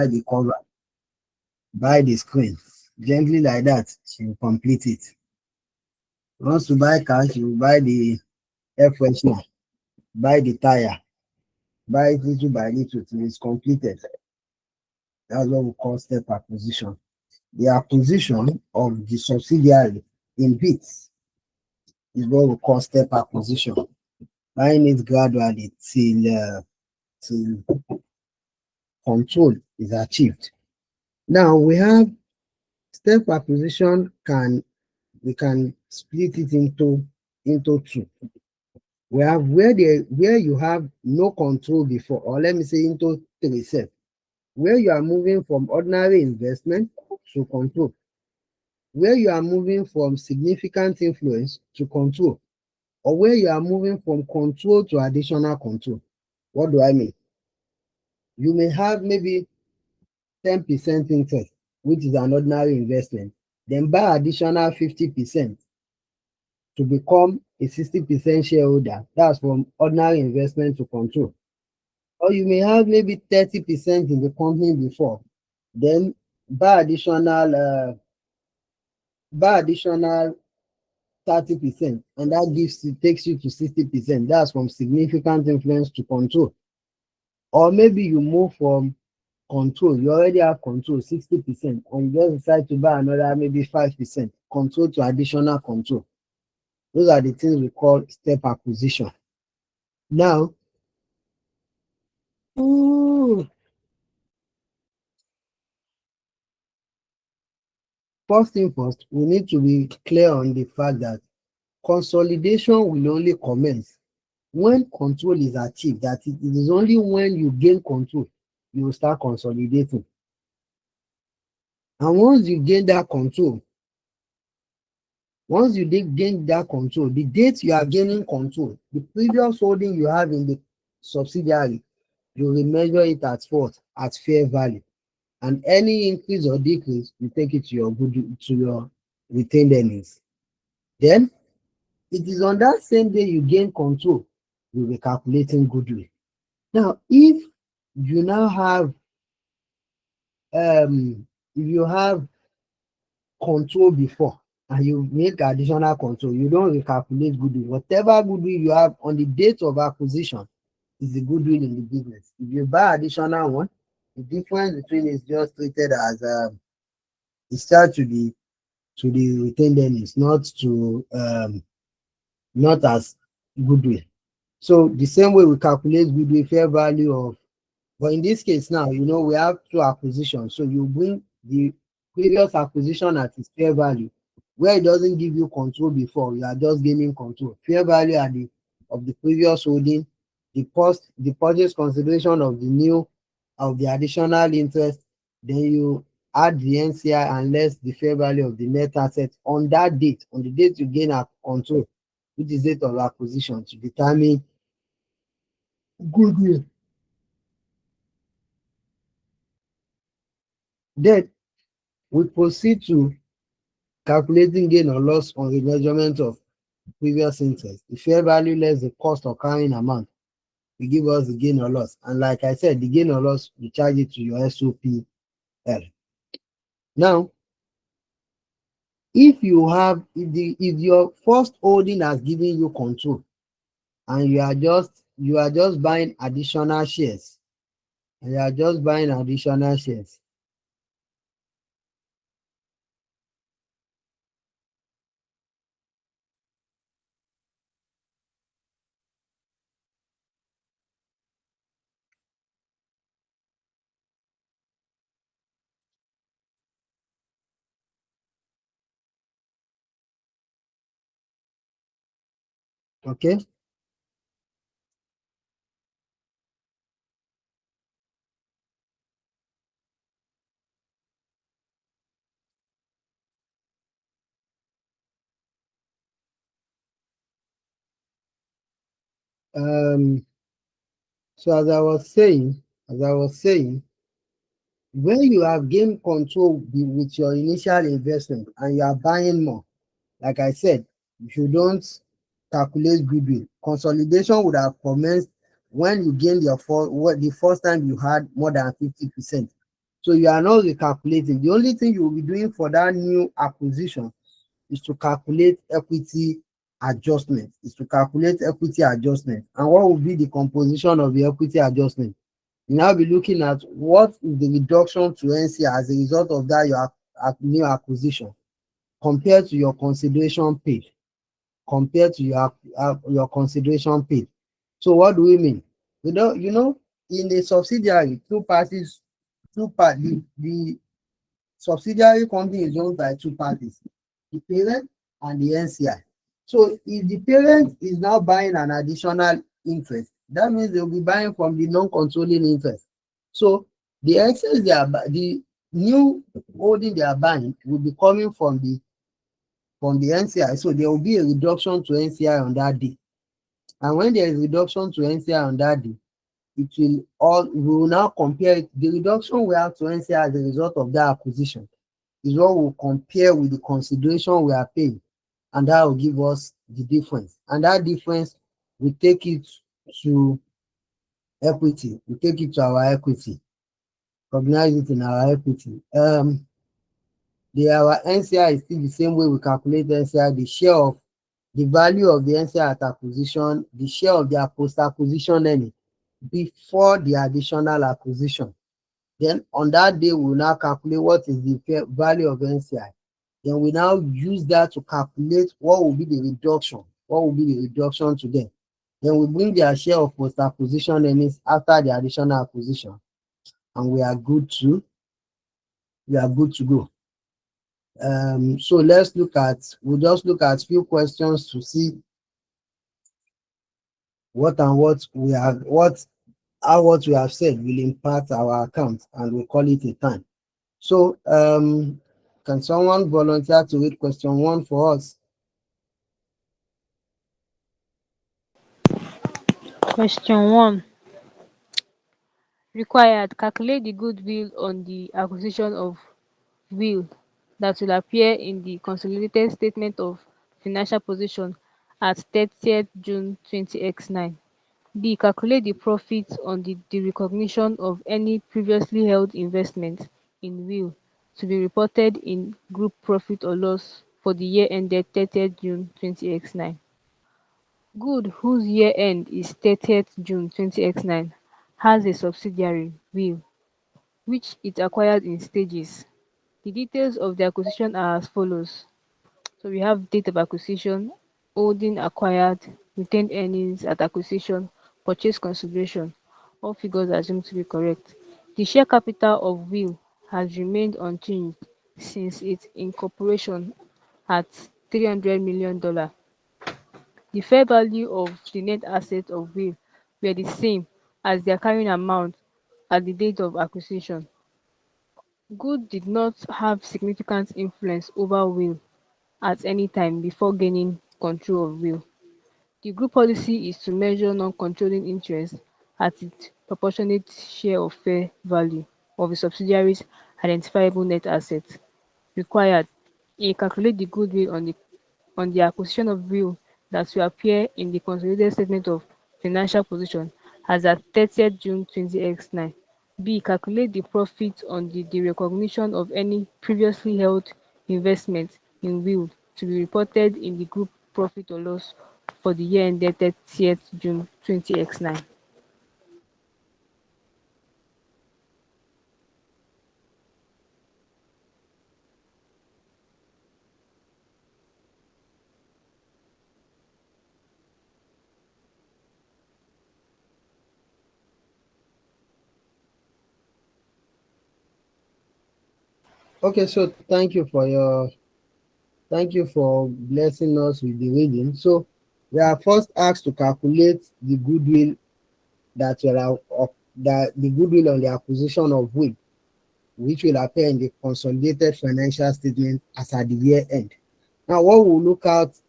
the cover, buy the screen. Gently like that, she will complete it. Once to buy car, she will buy the air freshener, buy the tire, buy it little by little till it's completed. That's what we call step acquisition. The acquisition of the subsidiary in bits is what we call step acquisition. Buying it gradually till control is achieved. Now we have step acquisition we can split it into two. We have where you have no control before, or let me say into three sets, where you are moving from ordinary investment to control, where you are moving from significant influence to control, or where you are moving from control to additional control. What do I mean? You may have maybe 10% interest, which is an ordinary investment, then buy additional 50% to become a 60% shareholder. That's from ordinary investment to control. Or you may have maybe 30% in the company before, then buy additional 30%, and that takes you to 60%. That's from significant influence to control. Or maybe you move from control, you already have control 60%, and you just decide to buy another maybe 5%, control to additional control. Those are the things we call step acquisition. Now, first thing first, we need to be clear on the fact that consolidation will only commence when control is achieved. That it is only when you gain control you will start consolidating. And once you gain that control, the date you are gaining control, the previous holding you have in the subsidiary, you will measure it at what? At fair value. And any increase or decrease, you take it to your retained earnings. Then it is on that same day you gain control, you'll be calculating goodwill. Now, if you now have control before and you make additional control, you don't recalculate goodwill. Whatever goodwill you have on the date of acquisition is the goodwill in the business. If you buy additional one, the difference between is just treated as it's charged to the retained earnings, not as goodwill. So the same way we calculate goodwill, fair value of, but in this case now, we have two acquisitions. So you bring the previous acquisition at its fair value, where it doesn't give you control before, you are just gaining control. Fair value of the previous holding, the purchase consideration of the additional interest, then you add the NCI and less the fair value of the net asset on that date, on the date you gain control, which is date of acquisition, to determine goodwill. Then we proceed to calculating gain or loss on the measurement of previous interest. The fair value less the cost of carrying amount will give us the gain or loss. And like I said, the gain or loss, we charge it to your SOPL. Now, if your first holding has given you control and you are just buying additional shares, okay? So as I was saying, when you have gained control with your initial investment and you are buying more, like I said, you don't calculate goodwill. Consolidation would have commenced when you gained the first time you had more than 50%. So you are not recalculating. The only thing you will be doing for that new acquisition is to calculate equity adjustment. And what will be the composition of the equity adjustment? You now be looking at what is the reduction to NCI as a result of that your new acquisition compared to your consideration paid. Your consideration paid. So what do we mean? In a subsidiary, the subsidiary company is owned by two parties, the parent and the NCI. So if the parent is now buying an additional interest, that means they'll be buying from the non-controlling interest. So the excess the new holding they are buying will be coming from the NCI. So there will be a reduction to NCI on that day. And when there is reduction to NCI on that day, we will now compare it. The reduction we have to NCI as a result of that acquisition is what we'll compare with the consideration we are paying, and that will give us the difference. And that difference, we take it to equity. We take it to our equity. Recognize it in our equity. Our NCI is still the same way we calculate NCI, the share of the value of the NCI at acquisition, the share of their post-acquisition earning before the additional acquisition. Then on that day, we will now calculate what is the value of NCI. Then we now use that to calculate what will be the reduction. To them. Then we bring their share of post-acquisition earnings after the additional acquisition, and we are good to go. So we'll just look at few questions to see what we have said will impact our account, and we call it a time. So can someone volunteer to read question 1 for us? Question 1. Required, calculate the goodwill on the acquisition of will that will appear in the consolidated statement of financial position at 30th June 20X9. B. Calculate the profit on the recognition of any previously held investment in will to be reported in group profit or loss for the year ended 30th June 20X9. Good, whose year end is 30th June 20X9, has a subsidiary, will, which it acquired in stages. The details of the acquisition are as follows. So we have date of acquisition, holding acquired, retained earnings at acquisition, purchase consideration. All figures are assumed to be correct. The share capital of will has remained unchanged since its incorporation at $300 million. The fair value of the net assets of will were the same as their carrying amount at the date of acquisition. Good did not have significant influence over will at any time before gaining control of will. The group policy is to measure non-controlling interest at its proportionate share of fair value of a subsidiary's identifiable net assets. Required, A. Calculate the goodwill on the acquisition of will that will appear in the consolidated statement of financial position as at 30th June 20X9. B. Calculate the profit on the recognition of any previously held investment in will to be reported in the group profit or loss for the year ended 30th June 20X9. Okay, so thank you for blessing us with the reading. So we are first asked to calculate the goodwill that the goodwill on the acquisition of will, which will appear in the consolidated financial statement as at the year end. Now, what we'll look out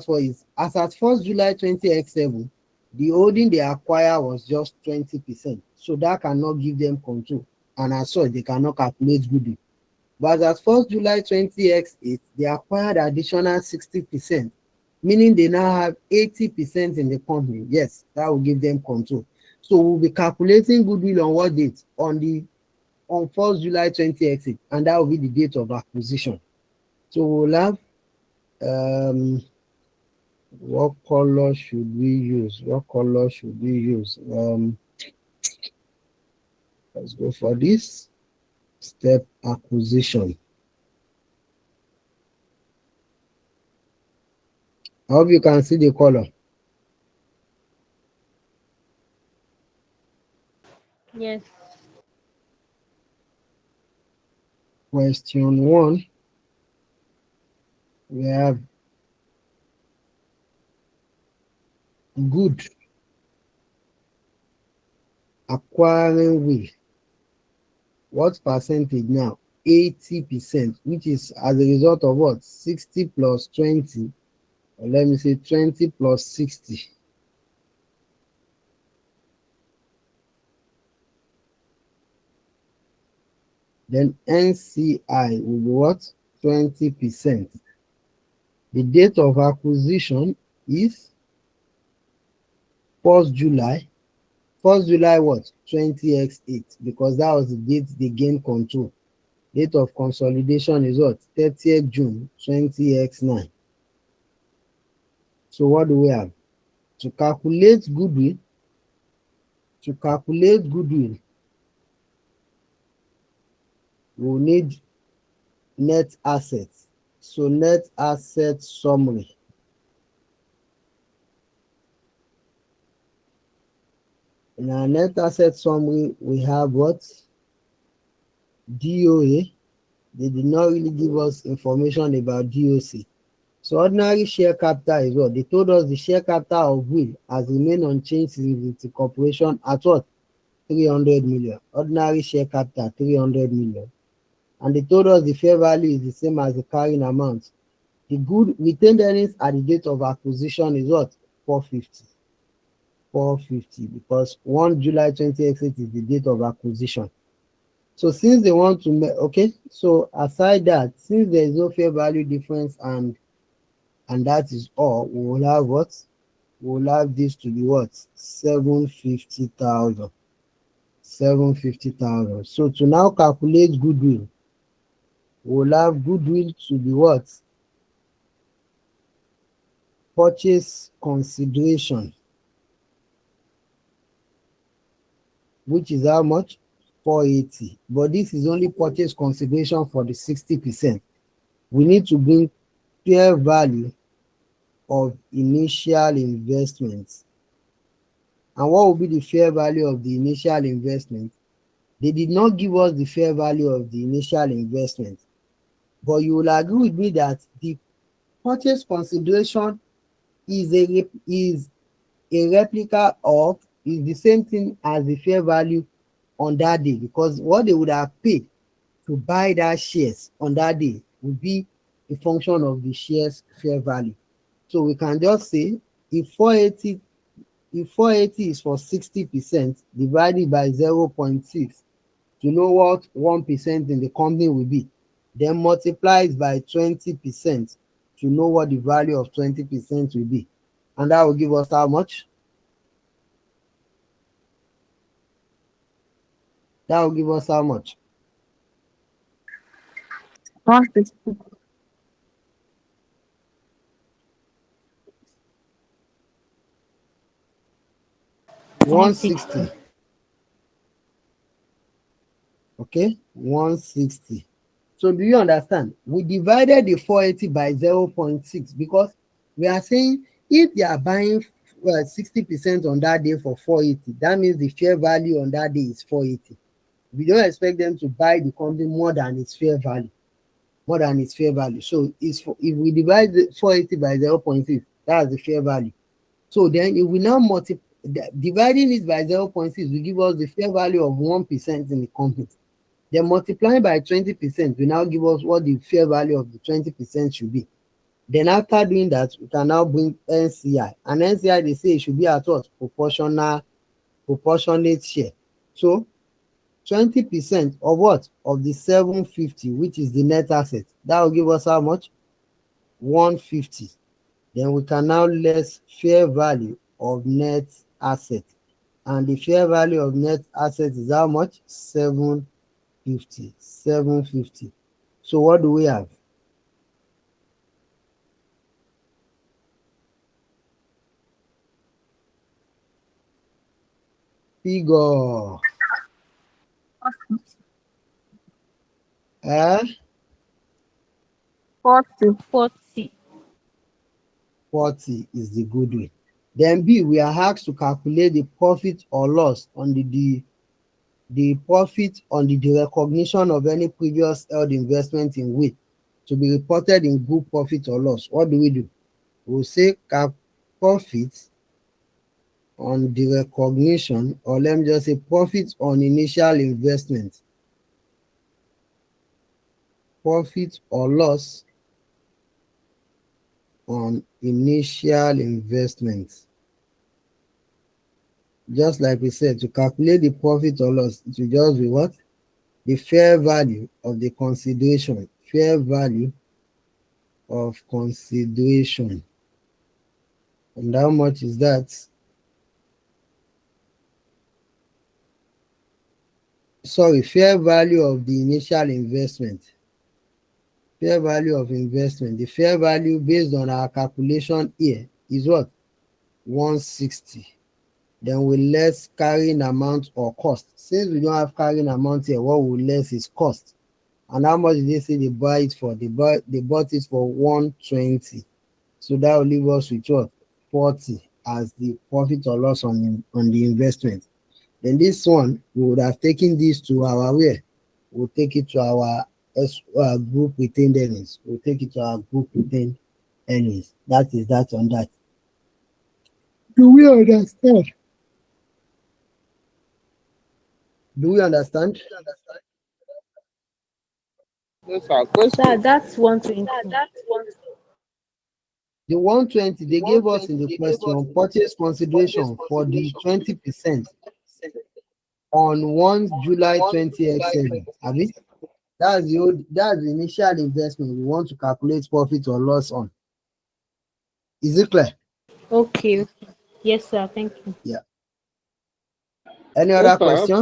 for is, as at 1st July 20X7, the holding they acquire was just 20%. So that cannot give them control. And as such, they cannot calculate goodwill. But as 1st July 20X8, they acquired additional 60%, meaning they now have 80% in the company. Yes, that will give them control. So we'll be calculating goodwill on what date? On on 1st July 20exit, and that will be the date of acquisition. So we'll have what color should we use? What color should we use? Let's go for this step acquisition. I hope you can see the color. Yes. Question 1, we have good acquiring will. What percentage now? 80%, which is as a result of what? 60 plus 20, or let me say 20 plus 60. Then NCI will be what? 20%. The date of acquisition is 1st July. 1st July what? 20x8, because that was the date they gained control. Date of consolidation is what? 30th June 20x9. So what do we have? To calculate goodwill, we'll need net assets. So net asset summary. In our net asset summary, we have what? DOA. They did not really give us information about DOC. So ordinary share capital is what? They told us the share capital of will has remained unchanged since the corporation at what? 300 million. Ordinary share capital 300 million. And they told us the fair value is the same as the carrying amount. The good retained earnings at the date of acquisition is what? 450. 450, because 1 July 20exit is the date of acquisition. So since they want to make, okay, so aside that, since there is no fair value difference and that is all, we will have what? We will have this to be what? 750,000. 750,000. So to now calculate goodwill, we will have goodwill to be what? Purchase consideration, which is how much? 480. But this is only purchase consideration for the 60%. We need to bring fair value of initial investments. And what will be the fair value of the initial investment? They did not give us the fair value of the initial investment, but you will agree with me that the purchase consideration is a replica of, is the same thing as the fair value on that day, because what they would have paid to buy that shares on that day would be a function of the shares fair value. So we can just say if 480 is for 60% divided by 0.6 to know what 1% in the company will be, then multiplied by 20% to know what the value of 20% will be, and that will give us how much? That will give us how much? 160. 160. Okay, 160. So do you understand? We divided the 480 by 0.6 because we are saying if they are buying 60% on that day for 480, that means the fair value on that day is 480. We don't expect them to buy the company more than its fair value. More than its fair value. So if we divide the 480 by 0.6, that's the fair value. So then if we now multiply, dividing it by 0.6 will give us the fair value of 1% in the company. Then multiplying by 20% will now give us what the fair value of the 20% should be. Then after doing that, we can now bring NCI. And NCI, they say it should be at what? Proportionate share. So 20% of what? Of the 750, which is the net asset. That will give us how much? 150. Then we can now less fair value of net asset. And the fair value of net asset is how much? 750. 50, 750. So what do we have? Figure. Eh? 40. 40. 40 is the goodwill. Then B, we are asked to calculate the profit or loss on the profit on the recognition of any previous held investment in WIT to be reported in group profit or loss. What do? We'll say profit on the recognition, or let me just say profit on initial investment, profit or loss on initial investment. Just like we said, to calculate the profit or loss, it will just be what? The fair value of the consideration. Fair value of consideration. And how much is that? Sorry, fair value of the initial investment. Fair value of investment. The fair value based on our calculation here is what? 160. Then we less carrying amount or cost. Since we don't have carrying amount here, what we less is cost. And how much did they say they buy it for? They bought it for 120. So that will leave us with what? 40 as the profit or loss on the investment. Then this one, we would have taken this to our where? We'll take it to our group retained earnings. We'll take it to our group retained earnings. That is that on that. Do we understand? Do we understand? Yes, sir. Sir, Question. that's 120. The 120 they gave us in the question purchase consideration for the 20% on 1 July 20x7. Abi? That's the initial investment we want to calculate profit or loss on. Is it clear? Okay. Yes, sir. Thank you. Yeah. Any Yes, other sir. I have question?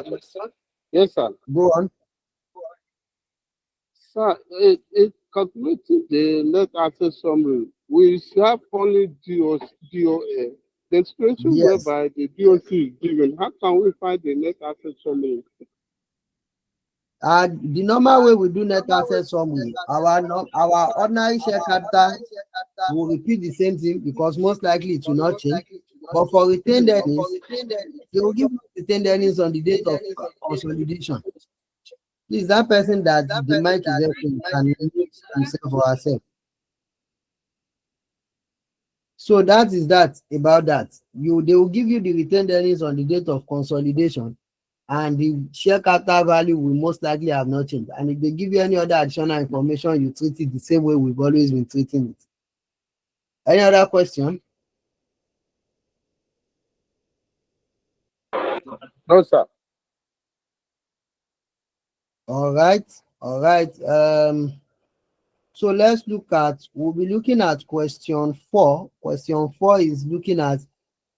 question. Yes, sir. Go on. Sir, it calculating the net asset summary. We have only DOA. The situation Yes. whereby the DOC is given. How can we find the net asset summary? The normal way we do net asset summary, our ordinary share capital will repeat the same thing because most likely it will not change. But for retained earnings, they will give us retained earnings on the date of consolidation. Please, that person that the mic is helping can mute himself or herself. So that is that about that. They will give you the retained earnings on the date of consolidation, and the share capital value will most likely have not changed. And if they give you any other additional information, you treat it the same way we've always been treating it. Any other question? No, sir. All right, all right. So let's we'll be looking at question 4. Question 4 is looking at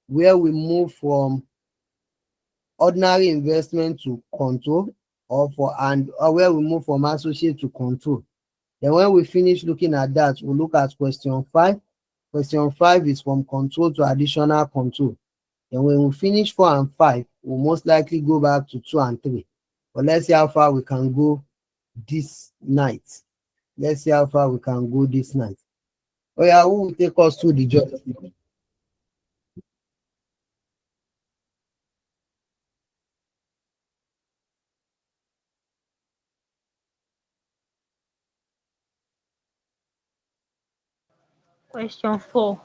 where we move from ordinary investment to control, or where we move from associate to control. Then when we finish looking at that, we'll look at question 5. Question 5 is from control to additional control. Then when we finish 4 and 5, we'll most likely go back to 2 and 3. But let's see how far we can go this night. Let's see how far we can go this night. Oh yeah, who will take us through the job? Question 4.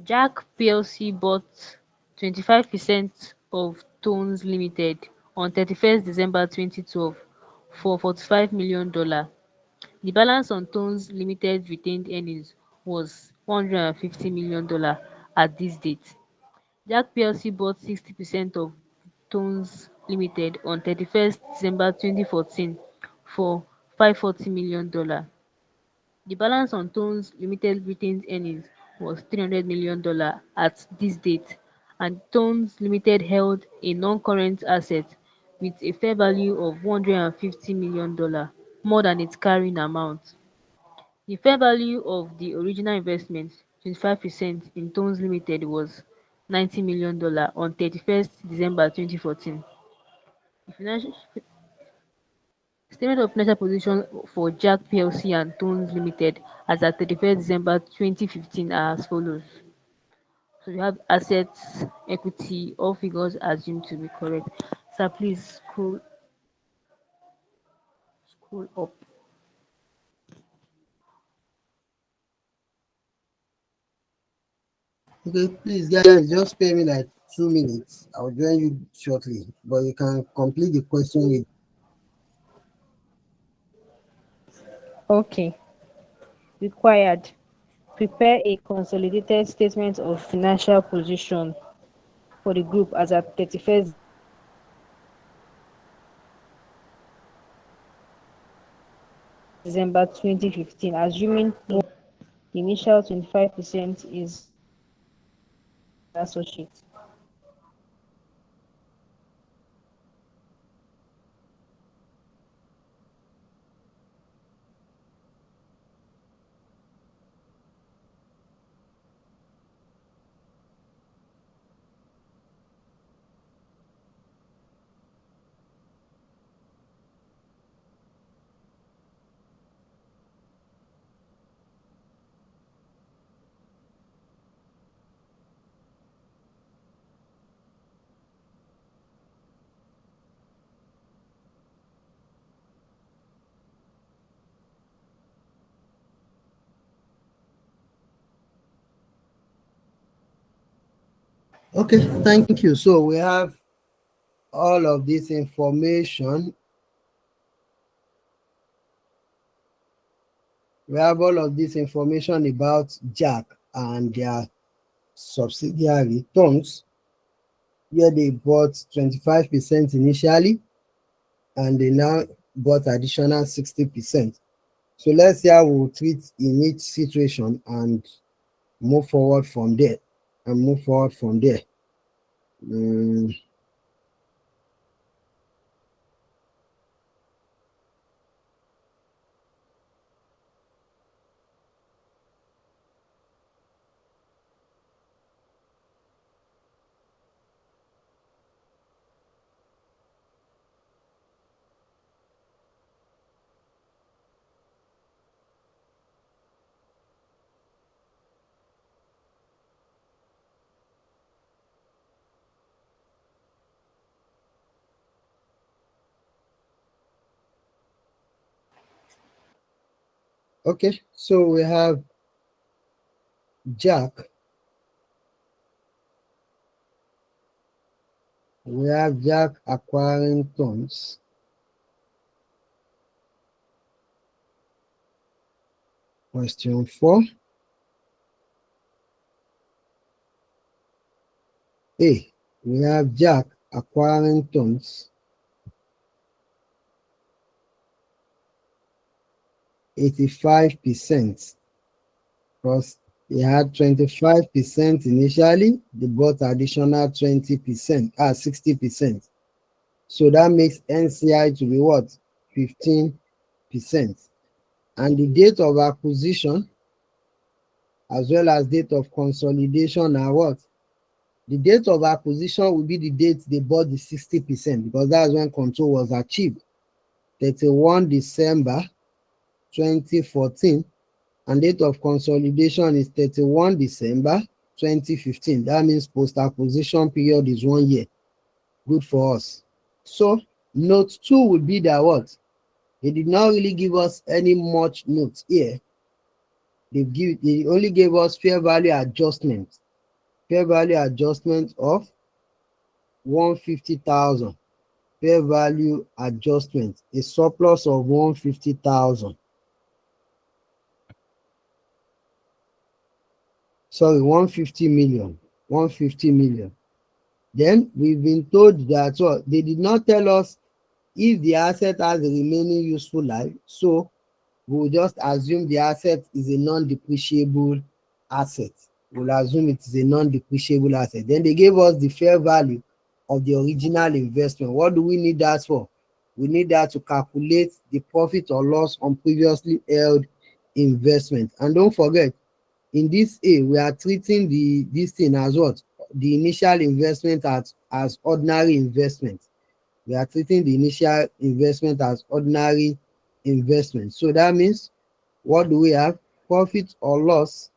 Jack plc bought 25% of Tones Limited on 31st December 2012 for $45 million. The balance on Tones Limited retained earnings was $150 million at this date. Jack plc bought 60% of Tones Limited on 31st December 2014 for $540 million. The balance on Tones Limited retained earnings was $300 million at this date, and Tones Limited held a non-current asset with a fair value of $150 million, more than its carrying amount. The fair value of the original investment, 25% in Tones Limited, was $90 million on 31st December 2014. The financial statement of financial position for Jack plc and Tones Limited as at 31st December 2015 are as follows. So we have assets, equity, all figures assumed to be correct. Sir, please scroll up. Okay, please guys, just spare me like 2 minutes. I'll join you shortly, but you can complete the question with. Okay. Required. Prepare a consolidated statement of financial position for the group as at 31st December 2015, assuming the initial 25% is associate. Okay, thank you. So we have all of this information. We have all of this information about Jack and their subsidiary Tongs, where they bought 25% initially and they now bought additional 60%. So let's see how we'll treat in each situation and move forward from there. Mm, okay, so we have Jack. We have Jack acquiring Tongs. Question 4. A. We have Jack acquiring Tongs 85%, because he had 25% initially, they bought additional 20%, 60%. So that makes NCI to be what? 15%. And the date of acquisition as well as date of consolidation are what? The date of acquisition will be the date they bought the 60%, because that's when control was achieved. 31 December 2014, and date of consolidation is 31 December 2015. That means post-acquisition period is 1 year. Good for us. So note 2 would be that what? They did not really give us any much notes here. They only gave us fair value adjustment. Fair value adjustment of 150,000. Fair value adjustment, a surplus of 150,000. Sorry, 150 million. 150 million. Then we've been told that what? They did not tell us if the asset has a remaining useful life. So we'll just assume the asset is a non-depreciable asset. We'll assume it is a non-depreciable asset. Then they gave us the fair value of the original investment. What do we need that for? We need that to calculate the profit or loss on previously held investment. And don't forget, in this A, we are treating this thing as what? The initial investment as ordinary investment. We are treating the initial investment as ordinary investment. So that means, what do we have? Profit or loss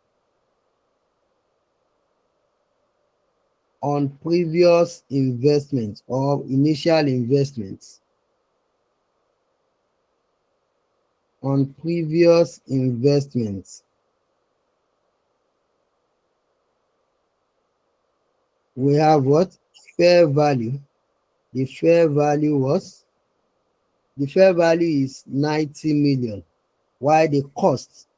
on previous investments or initial investments. On previous investments. We have what? Fair value. The fair value is 90 million. Why the cost?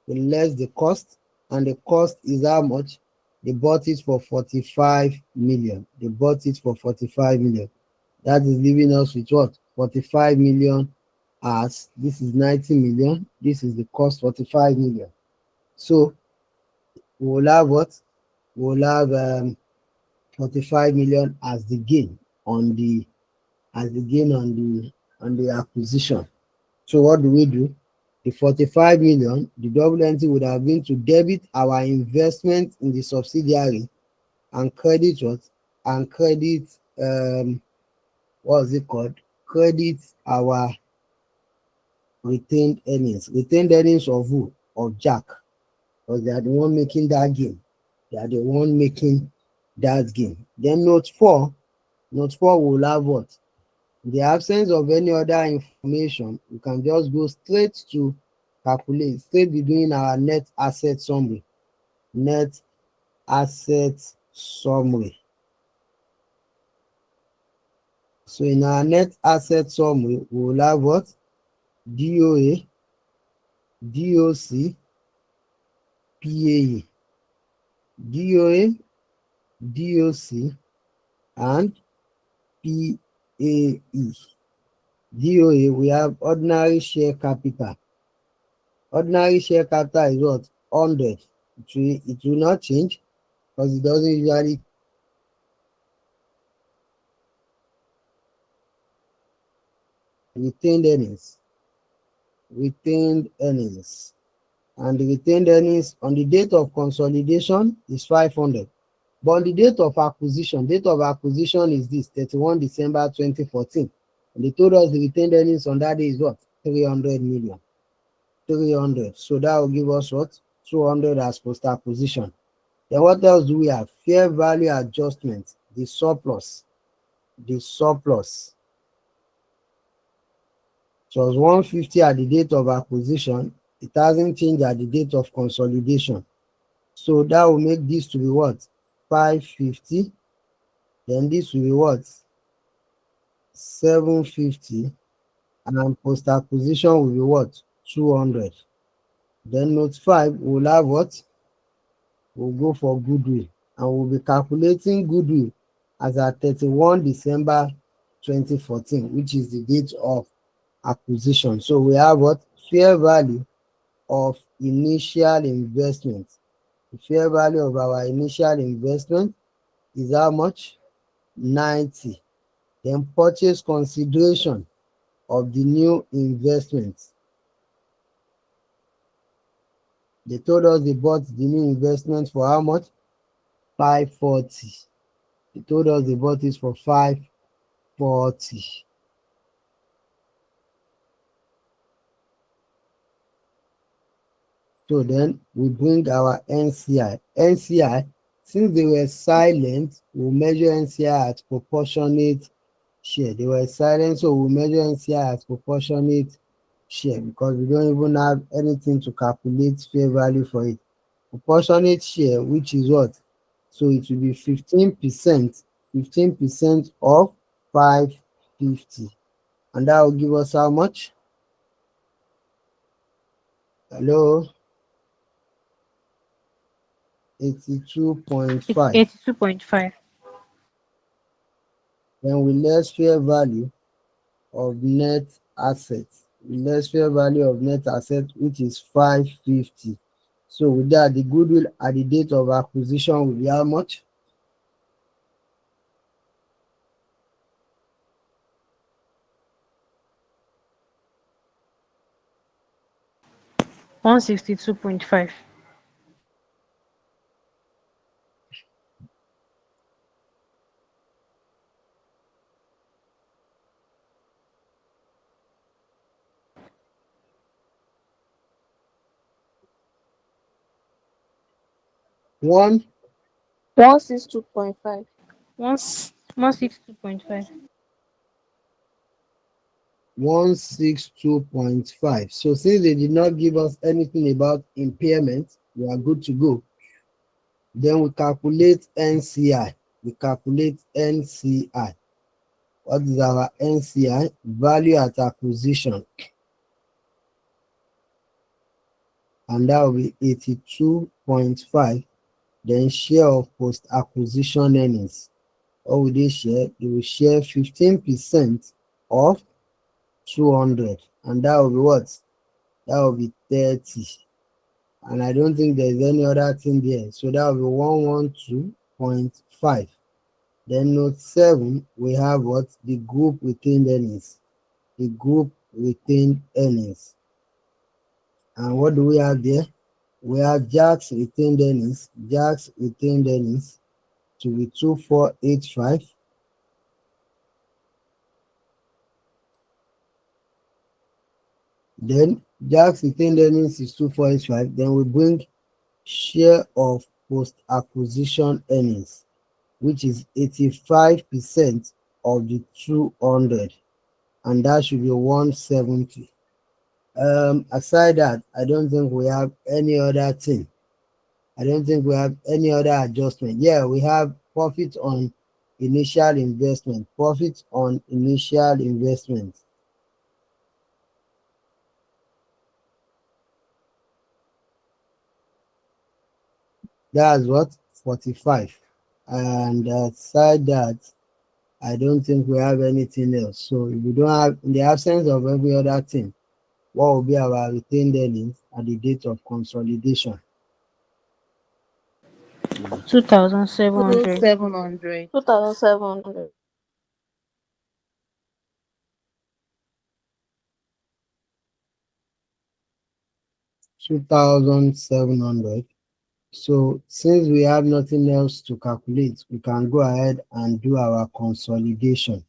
We less the cost, and the cost is how much? They bought it for 45 million. They bought it for 45 million. That is leaving us with what? 45 million, as this is 90 million. This is the cost, 45 million. So we'll have what? We'll have 45 million as the gain on the acquisition. So what do we do? The 45 million, the double entry would have been to debit our investment in the subsidiary and credit what? And credit what is it called? Credit our retained earnings. Retained earnings of who? Of Jack. Because they are the one making that gain. They are the one making that gain. Then note 4 will have what? In the absence of any other information, we can just go straight to calculate, straight be doing our net asset summary. Net asset summary. So in our net asset summary, we will have what? DOA, DOC, PAE. DOA, DOC, and PAE. DOA, we have ordinary share capital. Ordinary share capital is what? 100. It will not change because it doesn't usually retained earnings. Retained earnings. And the retained earnings on the date of consolidation is 500. But on the date of acquisition is this 31 December 2014. And they told us the retained earnings on that day is what? 300 million. 300. So that will give us what? 200 as post-acquisition. Then what else do we have? Fair value adjustment, the surplus. The surplus. So it was 150 at the date of acquisition. It hasn't changed at the date of consolidation. So that will make this to be what? 550. Then this will be what? 750. And post-acquisition will be what? 200. Then note 5 will have what? We'll go for goodwill. And we'll be calculating goodwill as at 31 December 2014, which is the date of acquisition. So we have what? Fair value of initial investment. The fair value of our initial investment is how much? 90. Then purchase consideration of the new investment. They told us they bought the new investment for how much? 540. They told us they bought it for 540. So then we bring our NCI. NCI, since they were silent, we'll measure NCI at proportionate share. They were silent, so we'll measure NCI as proportionate share because we don't even have anything to calculate fair value for it. Proportionate share, which is what? So it will be 15%, 15% of 550. And that will give us how much? Hello? 82.5. 82.5. Then we less fair value of net assets. We less fair value of net assets, which is 550. So with that, the goodwill at the date of acquisition will be how much? 162.5. 1 162.5. 162.5. 162.5. So since they did not give us anything about impairment, we are good to go. Then we calculate NCI. We calculate NCI. What is our NCI? Value at acquisition. And that will be 82.5. Then share of post-acquisition earnings. What will they share? They will share 15% of 200. And that will be what? That will be 30. And I don't think there's any other thing there. So that will be 112.5. Then note 7, we have what? The group retained earnings. The group retained earnings. And what do we have there? We have Jack's retained earnings. Jack's retained earnings to be 2485. Then Jack's retained earnings is 2485. Then we bring share of post-acquisition earnings, which is 85% of the 200, and that should be 170. Aside that, I don't think we have any other thing. I don't think we have any other adjustment. Yeah, we have profit on initial investment. Profit on initial investment. That's what? 45. And aside that, I don't think we have anything else. So if we don't have, in the absence of every other thing, what will be our retained earnings at the date of consolidation? 2,700. 700. 2,700. 2,700. So since we have nothing else to calculate, we can go ahead and do our consolidation.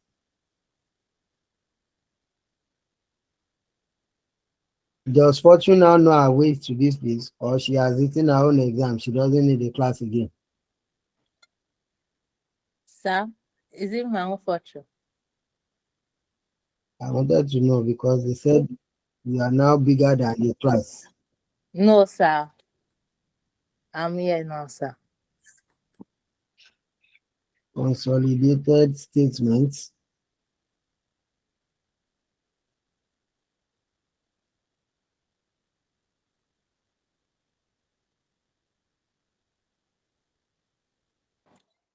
Does Fortune now know her way to this place, or she has written her own exam? She doesn't need the class again. Sir, is it my own fortune? I wanted to know because they said you are now bigger than the class. No, sir. I'm here now, sir. Consolidated statements.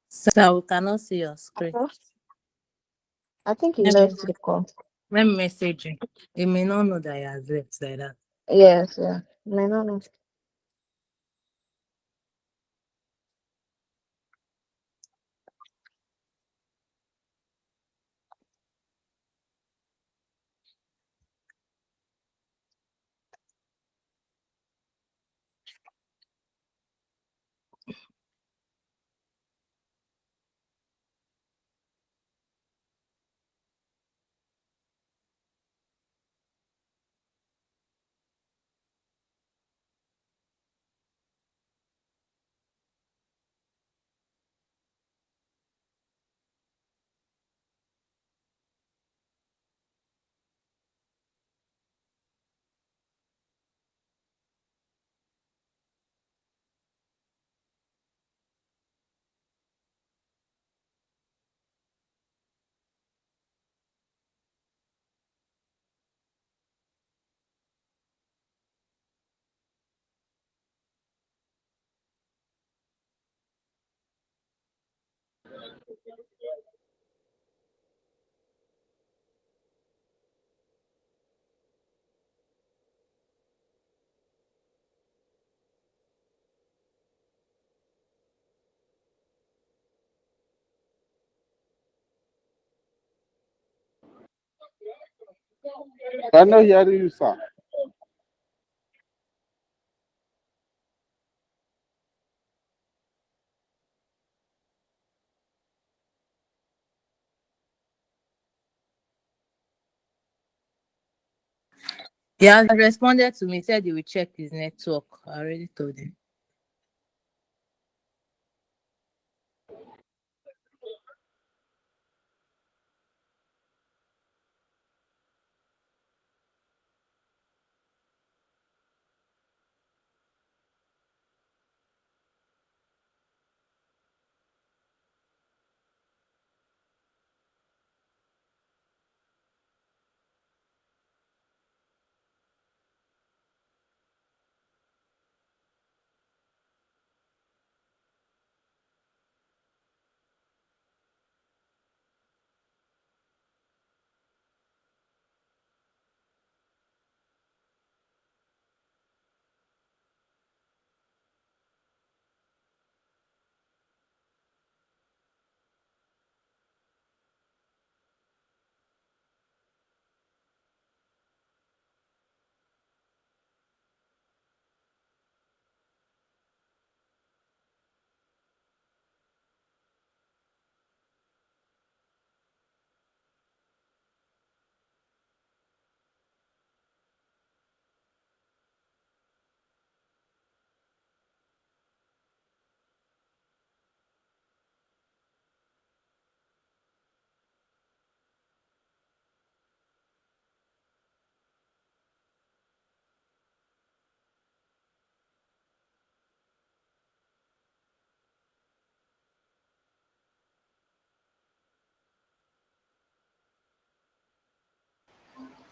Sir, we cannot see your screen. I think he Let me, left the call. let me message you. He may not know that he has left like that. Yes, yeah. May not know. I'm not hearing you, sir. He has responded to me, said he will check his network. I already told him.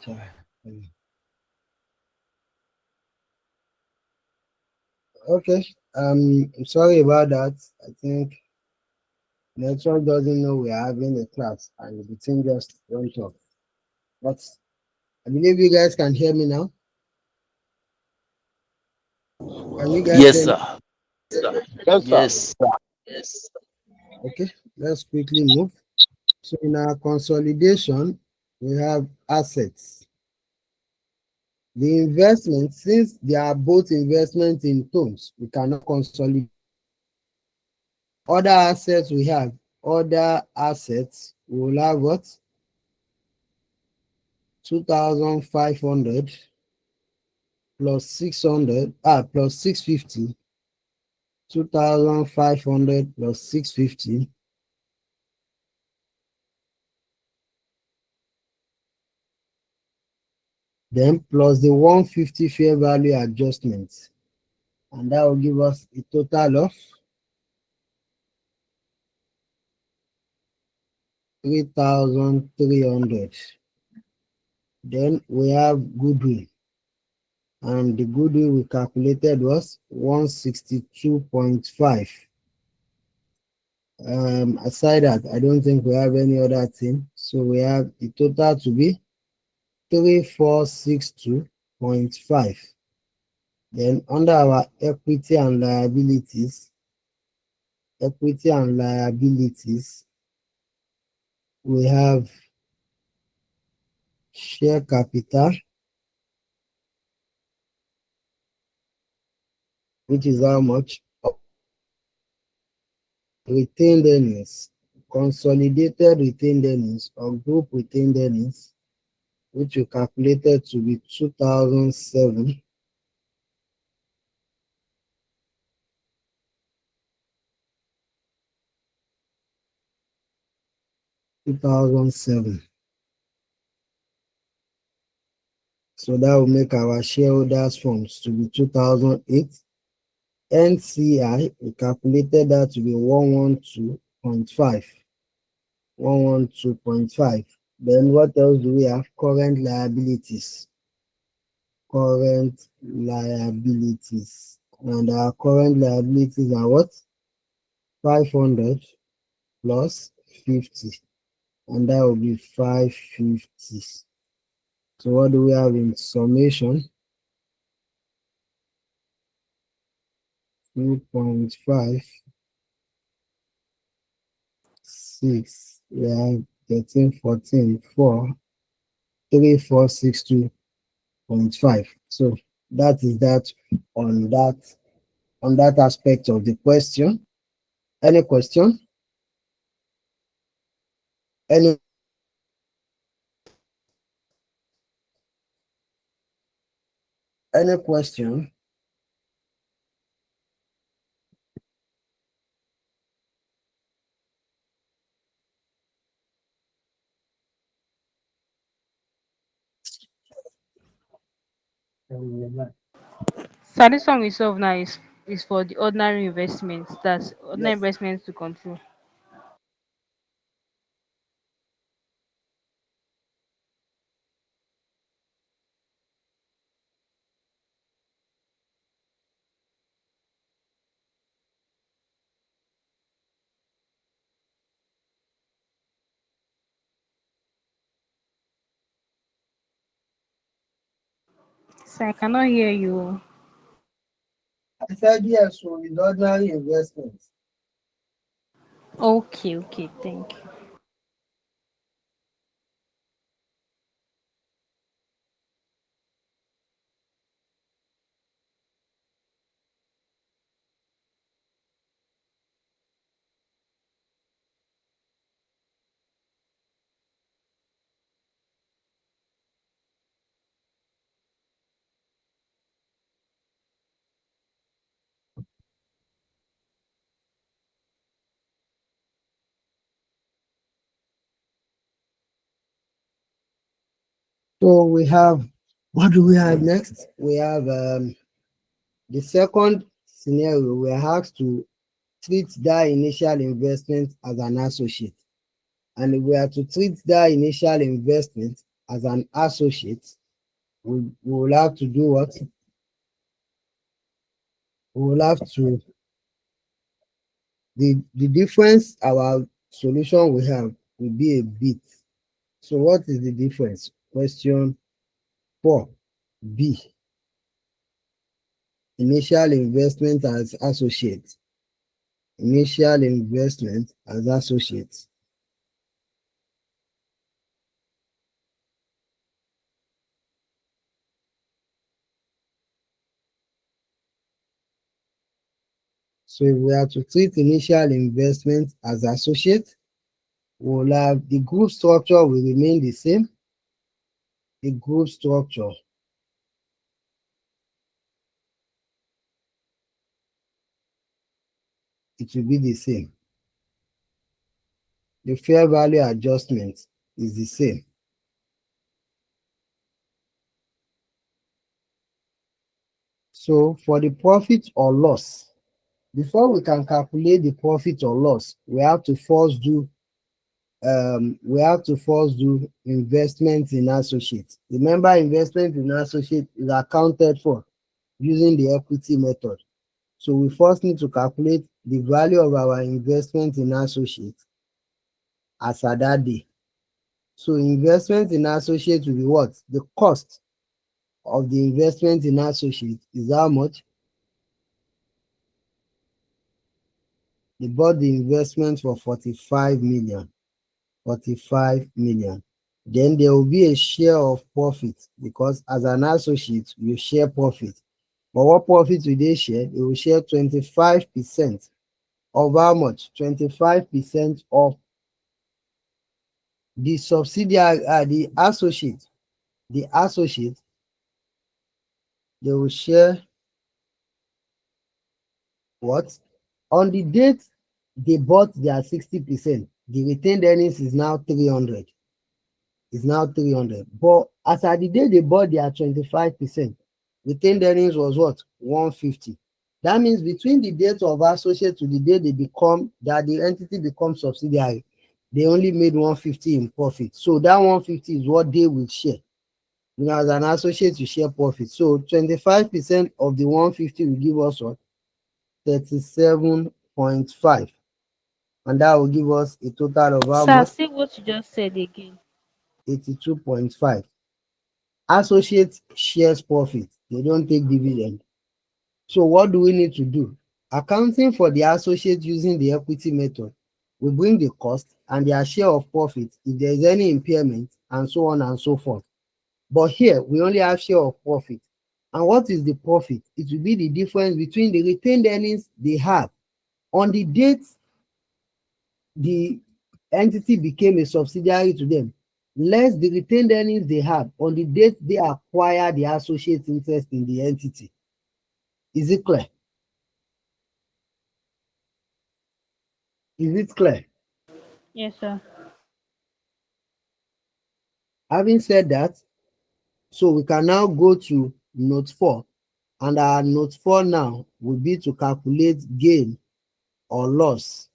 Sorry. Okay. I'm sorry about that. I think network doesn't know we're having a class and the thing just went off. But I believe you guys can hear me now. Can you guys Yes, hear me? sir. Yes, sir. Yes. Okay. Let's quickly move. So in our consolidation, we have assets. The investment, since they are both investment in tones, we cannot consolidate. Other assets we have, other assets, we will have what? 2,500 plus 600, plus 650. 2,500 plus 650. Then plus the 150 fair value adjustments. And that will give us a total of 3,300. Then we have goodwill. And the goodwill we calculated was 162.5. Aside that, I don't think we have any other thing. So we have the total to be 3462.5. Then under our equity and liabilities, we have share capital, which is how much? Retained earnings, consolidated retained earnings or group retained earnings, which we calculated to be 2007. So that will make our shareholders' funds to be 2008. NCI, we calculated that to be 112.5. 112.5. Then what else do we have? Current liabilities. And our current liabilities are what? 500 plus 50. And that will be 550. So what do we have in summation? 2.5, 6, we have 13, 14, 4, 3462.5. So that is that on that aspect of the question. Any question? Any Any question? So this one we solve now is for the ordinary investments. That's ordinary Yes. investments to control. So I cannot hear you. I said yes, so with ordinary investments. Okay, okay, thank you. So we have, what do we have next? We have the second scenario. We are asked to treat that initial investment as an associate. And if we are to treat that initial investment as an associate, we will have to do what? We will have to, the difference our solution we have will be a bit. So what is the difference? Question 4, B. Initial investment as associate. Initial investment as associate. So if we are to treat initial investment as associate, we'll have the group structure will remain the same. The group structure it will be the same. The fair value adjustment is the same. So for the profit or loss, before we can calculate the profit or loss, we have to first do investment in associates. Remember, investment in associates is accounted for using the equity method. So we first need to calculate the value of our investment in associates as at that day. So investment in associates will be what? The cost of the investment in associates is how much? They bought the investment for 45 million. 45 million. Then there will be a share of profit because as an associate, you share profit. But what profit will they share? They will share 25% of how much? 25% of the subsidiary, the associate. The associate, they will share what? On the date they bought their 60%, the retained earnings is now 300. Is now 300. But as at the day they bought their 25%, retained earnings was what? 150. That means between the date of associate to the day they become, that the entity becomes subsidiary, they only made 150 in profit. So that 150 is what they will share. You know, as an associate, you share profit. So 25% of the 150 will give us what? 37.5. And that will give us a total of how Sir, much? say what you just said again. 82.5. Associate shares profit. They don't take dividend. So what do we need to do? Accounting for the associate using the equity method, we bring the cost and their share of profit if there is any impairment and so on and so forth. But here we only have share of profit. And what is the profit? It will be the difference between the retained earnings they have on the date the entity became a subsidiary to them less the retained earnings they have on the date they acquire the associate interest in the entity. Is it clear? Is it clear? Yes, sir. Having said that, so we can now go to note 4, and our note 4 now will be to calculate gain or loss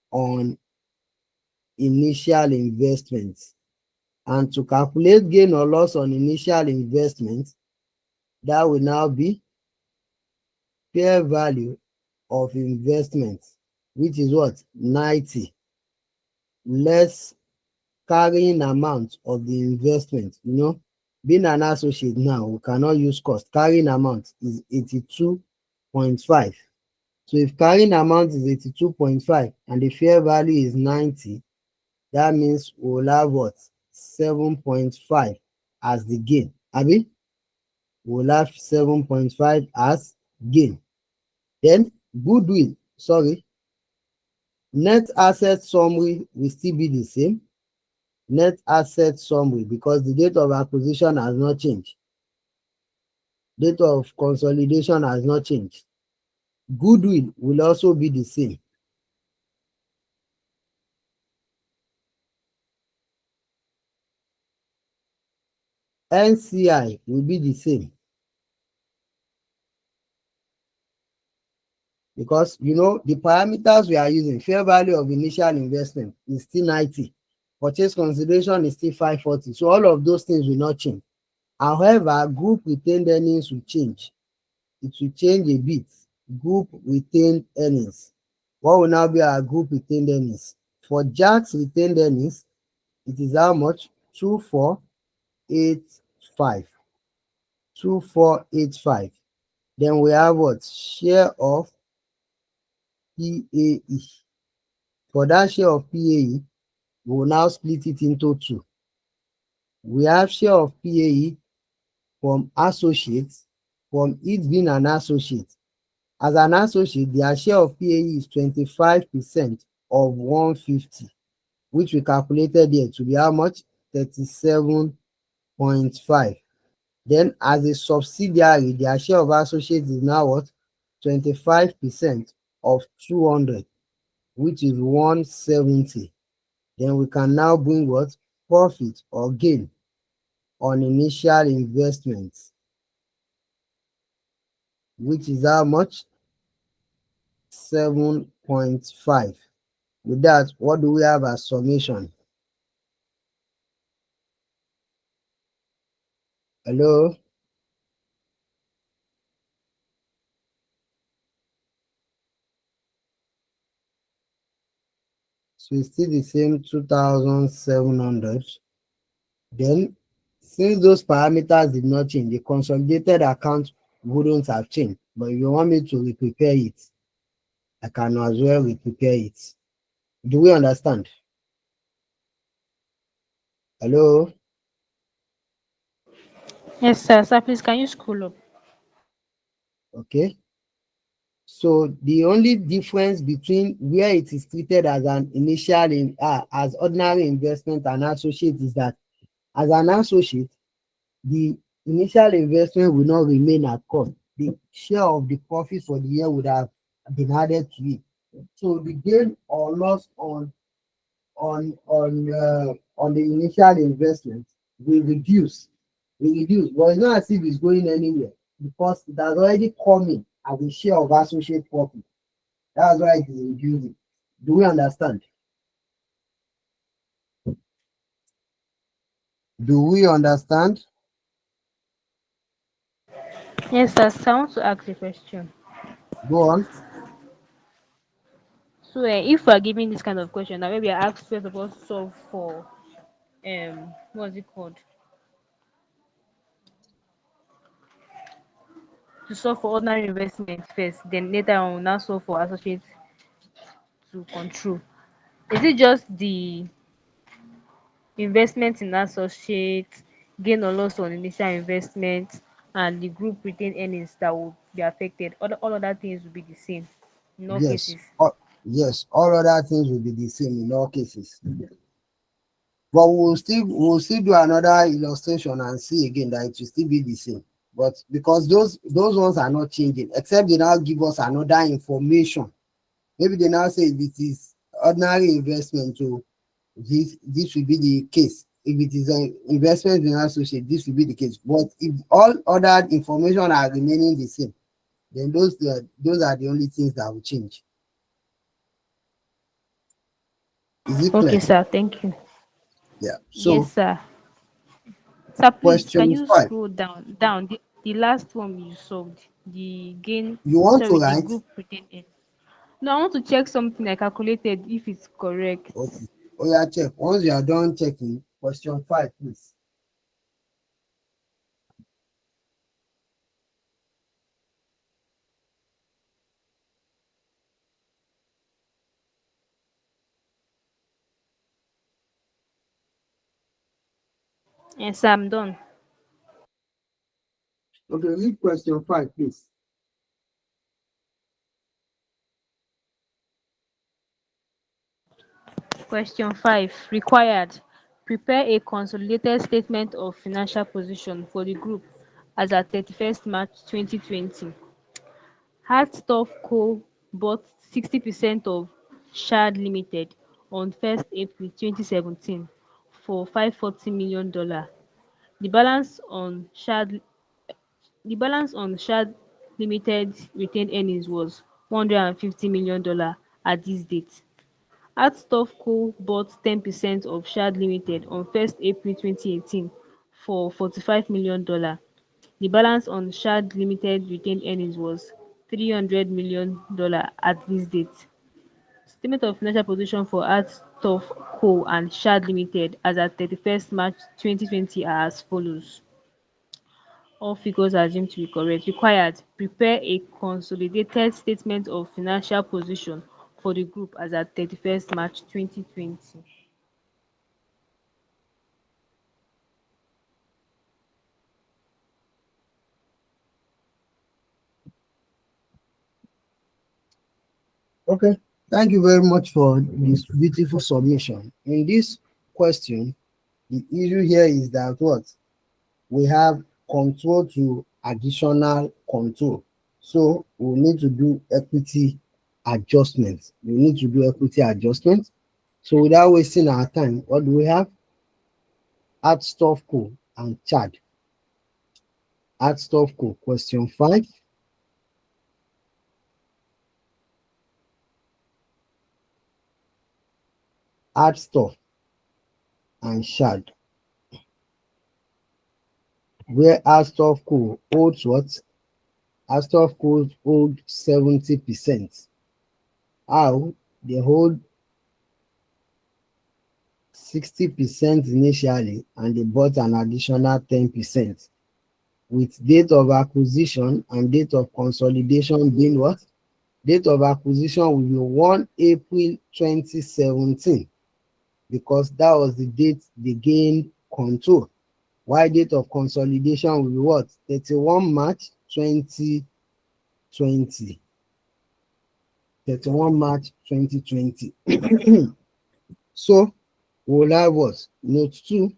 on initial investments. And to calculate gain or loss on initial investments, that will now be fair value of investments, which is what? 90, less carrying amount of the investment. Being an associate now, we cannot use cost. Carrying amount is 82.5. So if carrying amount is 82.5 and the fair value is 90, that means we'll have what? 7.5 as the gain. Abi? We'll have 7.5 as gain. Then goodwill, net asset summary will still be the same. Net asset summary, because the date of acquisition has not changed. Date of consolidation has not changed. Goodwill will also be the same. NCI will be the same. Because the parameters we are using, fair value of initial investment is still 90. Purchase consideration is still 540. So all of those things will not change. However, group retained earnings will change. It will change a bit. Group retained earnings. What will now be our group retained earnings? For JAX retained earnings, it is how much? 2485. 2485. Then we have what? Share of PAE. For that share of PAE, we will now split it into two. We have share of PAE from associates, from it being an associate. As an associate, their share of PAE is 25% of 150, which we calculated here to be how much? 37.5. Then as a subsidiary, their share of associates is now what? 25% of 200, which is 170. Then we can now bring what? Profit or gain on initial investments, which is how much? 7.5. With that, what do we have as summation? Hello? So it's still the same 2,700. Then, since those parameters did not change, the consolidated account wouldn't have changed. But if you want me to prepare it, I can as well prepare it. Do we understand? Hello? Yes, sir. Sir, please, can you scroll up? Okay. So the only difference between where it is treated as an initial as ordinary investment and associate is that as an associate, the initial investment will not remain at cost. The share of the profit for the year would have been added to it. So the gain or loss on the initial investment will reduce. But it's not as if it's going anywhere because it has already come in as a share of associate profit. That's why it is reducing. Do we understand? Do we understand? Yes, sir. So I want to ask a question. Go on. So, if we are giving this kind of question, now maybe I ask first of all solve for what's it called? To solve for ordinary investment first, then later on we'll now solve for associates to control. Is it just the investment in associates, gain or loss on initial investment, and the group retained earnings that will be affected? All other things will be the same in all Yes. cases. Yes, all other things will be the same in all cases. But we'll still do another illustration and see again that it will still be the same. But because those ones are not changing, except they now give us another information. Maybe they now say if it is ordinary investment, so this will be the case. If it is an investment in associate, this will be the case. But if all other information are remaining the same, then those are the only things that will change. Is it clear? Okay, sir. Thank you. Yeah. Yes, So sir. Sir, please, can question you 5. scroll down the last one you solved? The gain, You want to sorry, the write? group retained earnings. No, I want to check something I calculated if it's correct. Okay. Oh yeah, check. Once you are done checking, question 5, please. Yes, sir, I'm done. Okay, read question 5, please. Question 5. Required. Prepare a consolidated statement of financial position for the group as at 31st March 2020. Hartstoff Co. bought 60% of Shard Limited on 1st April 2017 for $540 million. The balance on Shard Limited retained earnings was $150 million at this date. Hartstoff Co. bought 10% of Shard Limited on 1st April 2018 for $45 million. The balance on Shard Limited retained earnings was $300 million at this date. Statement of financial position for Hartstoff Co. and Shard Limited as at 31st March 2020 are as follows. All figures are assumed to be correct. Required: prepare a consolidated statement of financial position for the group as at 31st March 2020. Okay. Thank you very much for this beautiful submission. In this question, the issue here is that what? We have control to additional control. So we need to do equity adjustments. We need to do equity adjustments. So without wasting our time, what do we have? Hartstoff Co. and Chad. Hartstoff Co. Question 5. Hartstoff and Shad. Where Hartstoff Co. holds what? Hartstoff Co. hold 70%. How? They hold 60% initially and they bought an additional 10%, with date of acquisition and date of consolidation being what? Date of acquisition will be 1 April 2017, because that was the date they gained control. While date of consolidation will be what? 31 March 2020. 31 March 2020. So we'll have what? Note 2.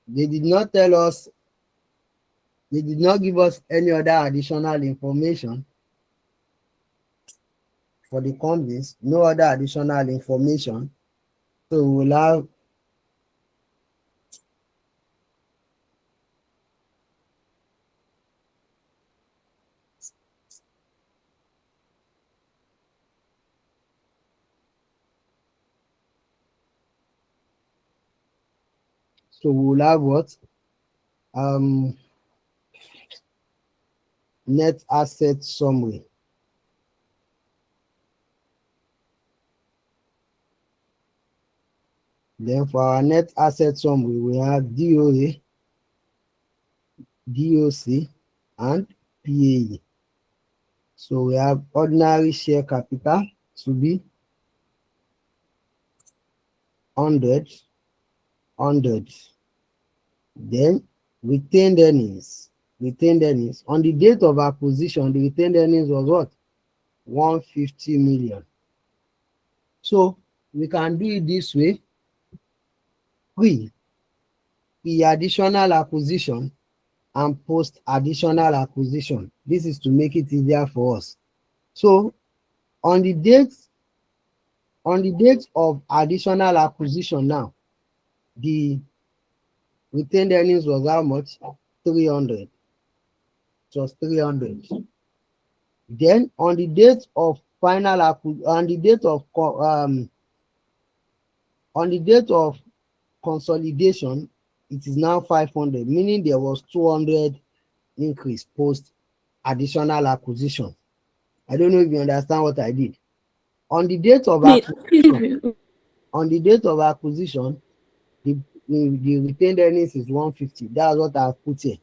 They did not tell us, they did not give us any other additional information for the companies, no other additional information. So we'll have what? Net asset summary. Then for our net asset summary, we have DOA, DOC, and PAE. So we have ordinary share capital to be 100. Then retained earnings. On the date of acquisition, the retained earnings was what? 150 million. So we can do it this way. Pre-additional acquisition and post-additional acquisition. This is to make it easier for us. So on the date of additional acquisition now, the retained earnings was how much? 300. It was 300. Then on the date of consolidation, it is now 500, meaning there was 200 increase post additional acquisition. I don't know if you understand what I did. On the date of acquisition, the retained earnings is 150. That's what I've put here.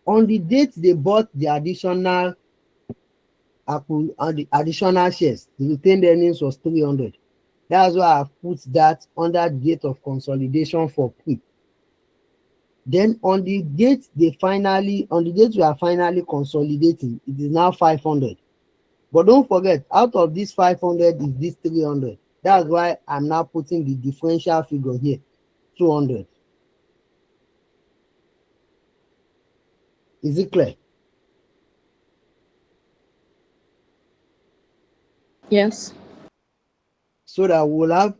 On the date they bought the additional shares, the retained earnings was 300. That's why I've put that under the date of consolidation for pre. Then on the date we are finally consolidating, it is now 500. But don't forget, out of this 500 is this 300. That's why I'm now putting the differential figure here, 200. Is it clear? Yes. So that we'll have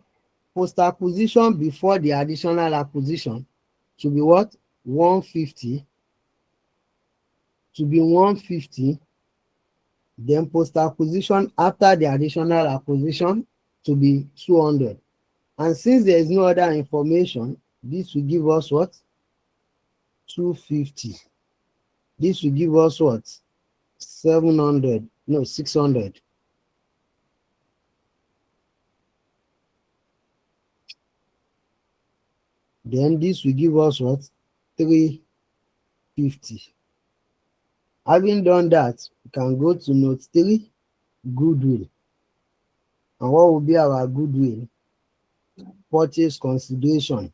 post-acquisition before the additional acquisition to be what? 150. To be 150. Then post-acquisition after the additional acquisition to be 200. And since there is no other information, this will give us what? 250. This will give us what? 700. No, 600. Then this will give us what? 350. Having done that, we can go to note 3, goodwill. And what will be our goodwill? Purchase consideration.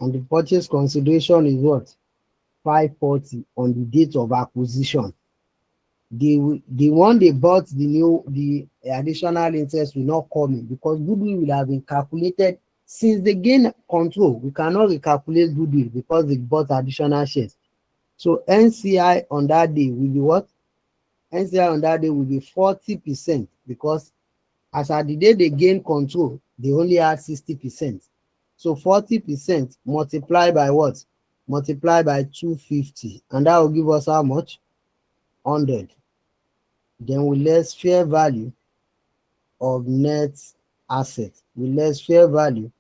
And the purchase consideration is what? 540 on the date of acquisition. The one they bought the additional interest will not come in because goodwill will have been calculated since they gain control. We cannot recalculate goodwill because they bought additional shares. So NCI on that day will be what? NCI on that day will be 40% because as at the day they gain control, they only had 60%. So 40% multiplied by what? Multiplied by 250. And that will give us how much? 100. Then we less fair value of net asset. We less fair value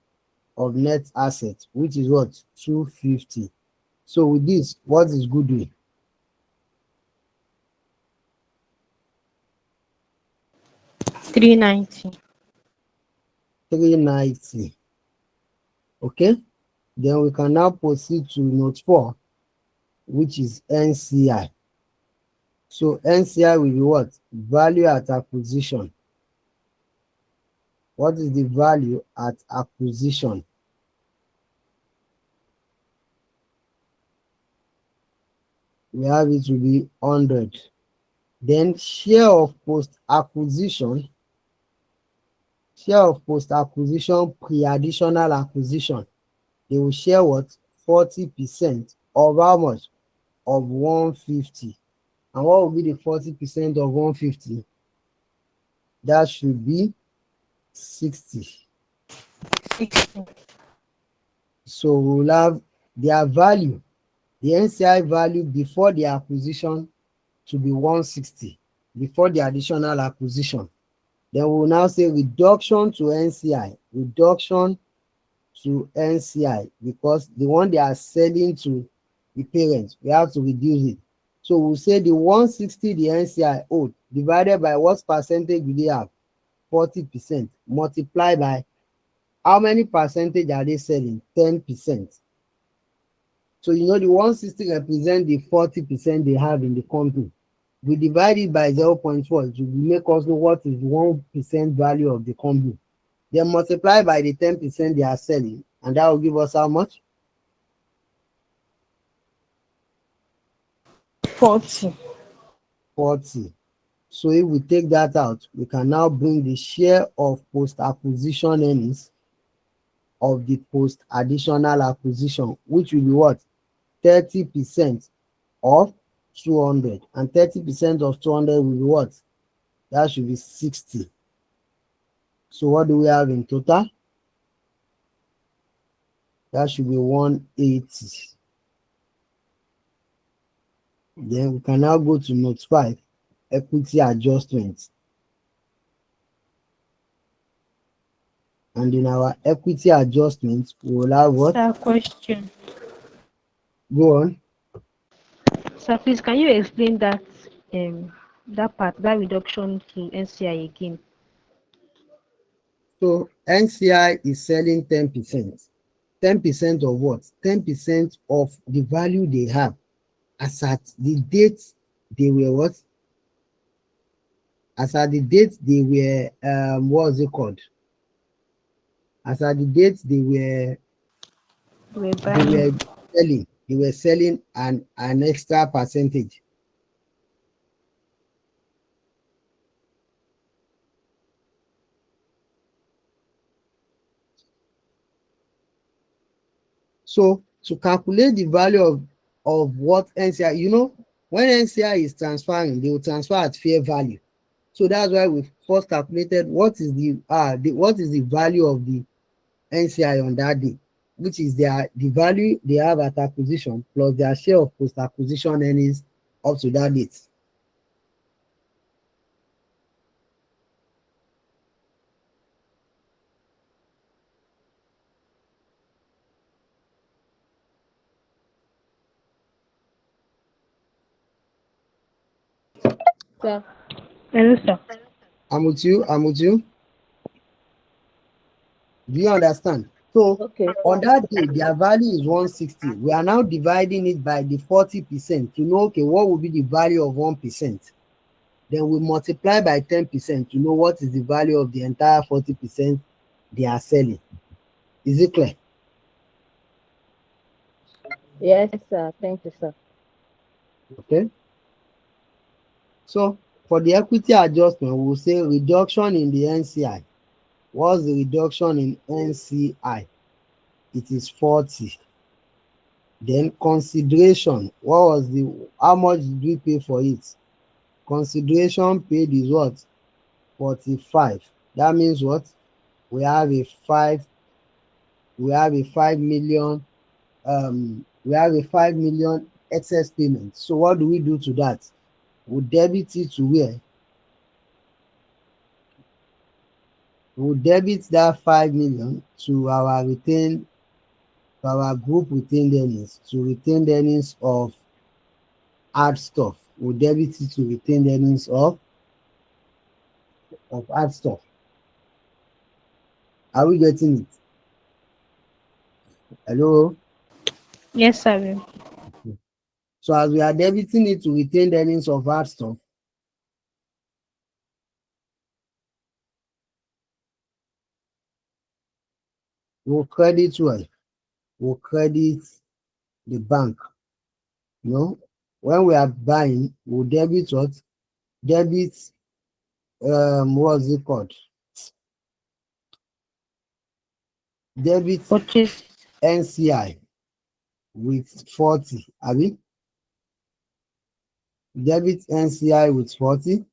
of net asset, which is what? 250. So with this, what is goodwill? $390. 390. Okay. Then we can now proceed to note 4, which is NCI. So NCI will be what? Value at acquisition. What is the value at acquisition? We have it to be 100. Then share of post-acquisition pre-additional acquisition. They will share what? 40% of how much? Of 150. And what will be the 40% of 150? That should be 60. 60. So we'll have their value, the NCI value before the acquisition to be 160, before the additional acquisition. Then we'll now say reduction to NCI, because the one they are selling to the parents, we have to reduce it. So we'll say the 160 the NCI owed divided by what percentage do they have? 40%. Multiply by how many percentage are they selling? 10%. So you know the 160 represent the 40% they have in the company. We divide it by 0.4 to make us know what is 1% value of the company. Then multiply by the 10% they are selling, and that will give us how much? 40. 40. So if we take that out, we can now bring the share of post-acquisition earnings of the post-additional acquisition, which will be what? 30% of 200. And 30% of 200 will be what? That should be 60. So what do we have in total? That should be 180. Then we can now go to note 5, equity adjustment. And in our equity adjustment, we will have what? Sir, question. Go on. Sir, please, can you explain that part, that reduction to NCI again? So NCI is selling 10%. 10% of what? 10% of the value they have as at the date they were what? As at the date they were what was it called? As at the date they were selling. They were selling an extra percentage. So to calculate the value of what NCI, you know, when NCI is transferring, they will transfer at fair value. So that's why we first calculated what is the value of the NCI on that day, which is the value they have at acquisition plus their share of post-acquisition earnings up to that date. Sir. Hello, sir. I'm with you. Do you understand? So Okay. on that day, their value is 160. We are now dividing it by the 40% to know, okay, what will be the value of 1%? Then we multiply by 10% to know what is the value of the entire 40% they are selling. Is it clear? Yes, sir. Thank you, sir. Okay. So for the equity adjustment, we'll say reduction in the NCI. What's the reduction in NCI? It is 40. Then consideration. How much did we pay for it? Consideration paid is what? 45. That means what? We have a 5 million excess payment. So what do we do to that? We debit it to where? We debit that 5 million to our group retained earnings, to retained earnings of hard stuff. We debit it to retained earnings of hard stuff. Are we getting it? Hello? Yes, sir. So as we are debiting it to retained earnings of hard stuff, we'll credit what? We'll credit the bank. You know, when we are buying, we'll debit what? Debit, what's it called? Debit Purchase. NCI with 40. Abi? Debit NCI with 40.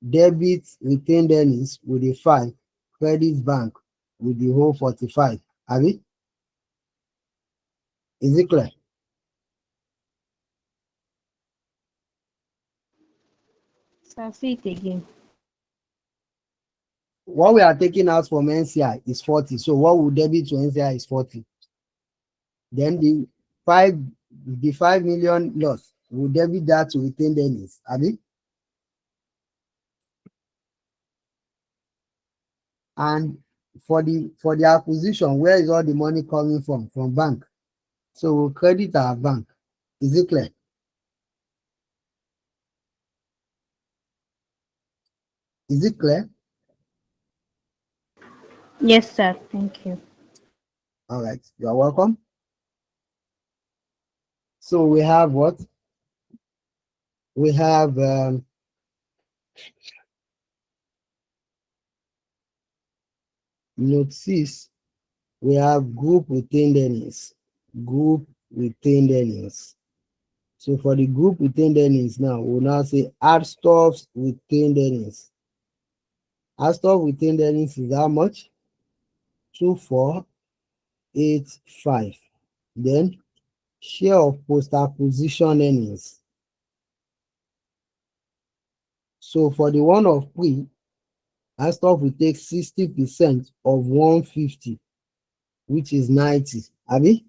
Debit retained earnings with a 5. Credit bank with the whole 45. Abi? Is it clear? Sir, say it again. What we are taking out from NCI is 40. So what will debit to NCI is 40. Then the 5 million loss will debit that to retained earnings. Abi? And for the acquisition, where is all the money coming from? From bank. So we'll credit our bank. Is it clear? Is it clear? Yes, sir. Thank you. All right. You are welcome. So we have what? We have note 6. We have group retained earnings. Group retained earnings. So for the group retained earnings now, we'll now say Adstoff's retained earnings. Adstoff retained earnings is how much? 2485. Then share of post-acquisition earnings. So for the one of pre, Adstoff will take 60% of 150, which is 90. Abi?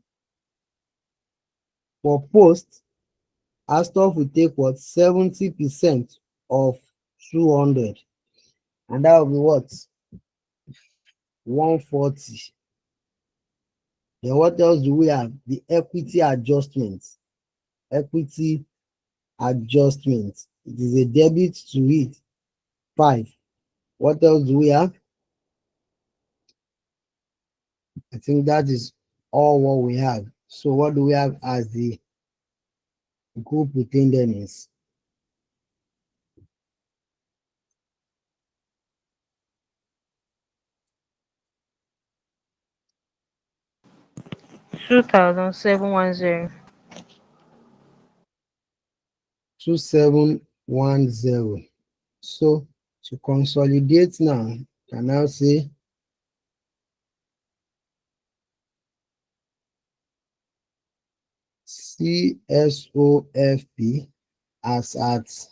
For post, Adstoff will take what? 70% of 200. And that will be what? 140. Then what else do we have? The equity adjustment. Equity adjustment. It is a debit to it. 5. What else do we have? I think that is all what we have. So what do we have as the group retained earnings? $2,710. 2710. So to consolidate now, can now say CSOFP as at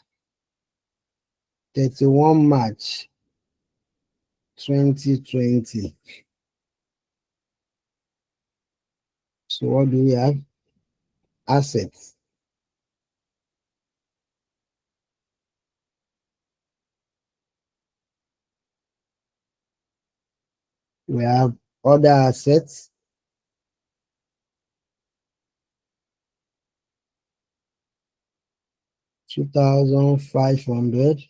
31 March 2020. So what do we have? Assets. We have other assets. $2,500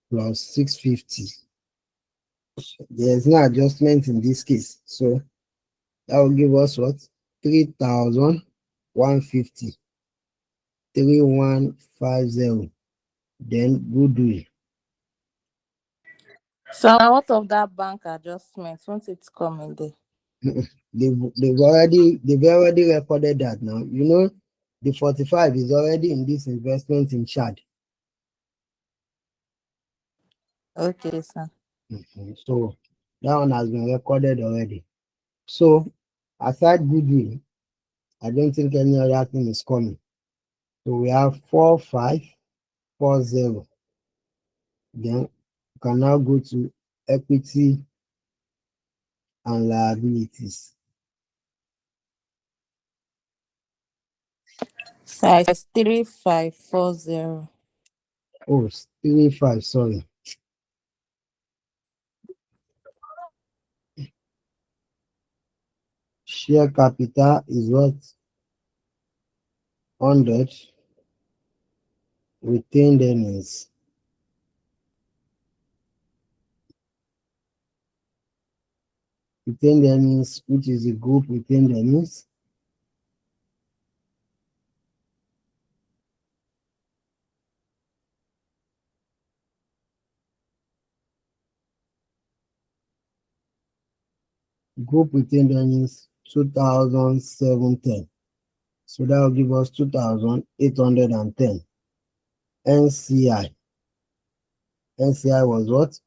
plus 650. There's no adjustment in this case. So that will give us what? 3,150. 3150. Then goodwill. So out of that bank adjustment, won't it come in there? They've already recorded that now. You know, the 45 is already in this investment in Chad. Okay, sir. So that one has been recorded already. So aside goodwill, I don't think any other thing is coming. So we have 4540. Then we can now go to equity and liabilities. Size 3540. Oh, 35, sorry. Share capital is what? 100. Retained earnings. Retained earnings, which is a group retained earnings. Group retained earnings 2,710. So that will give us 2,810. NCI. NCI was what?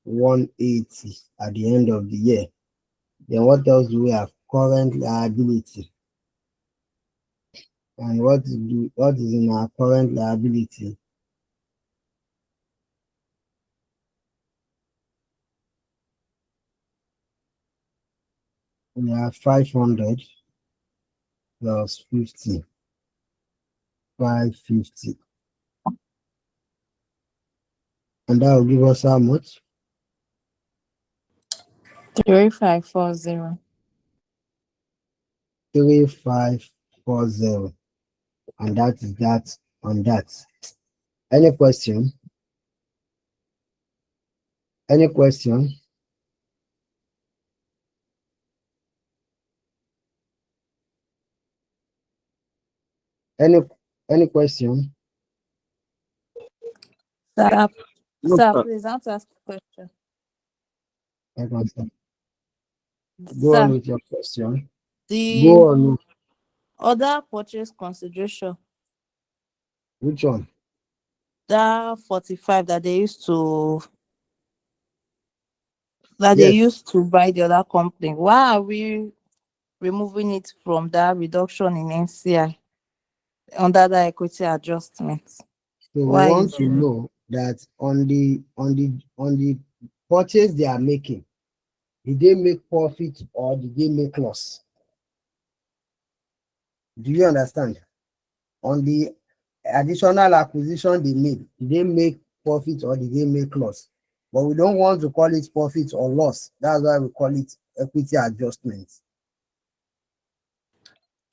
180 at the end of the year. Then what else do we have? Current liability. And what is in our current liability? We have 500 plus 50. 550. And that will give us how much? 3540. 3540. And that is that on that. Any question? Any question? Any question? Sir, No, sir, sir. please, I want to ask a question. I can start. Go on Sir, with your question. the Go on. other purchase consideration, Which one? that 45 they Yes. used to buy the other company, why are we removing it from that reduction in NCI under the equity adjustment? So we Why want is to it? know that on the purchase they are making, did they make profit or did they make loss? Do you understand? On the additional acquisition they made, did they make profit or did they make loss? But we don't want to call it profit or loss. That's why we call it equity adjustment.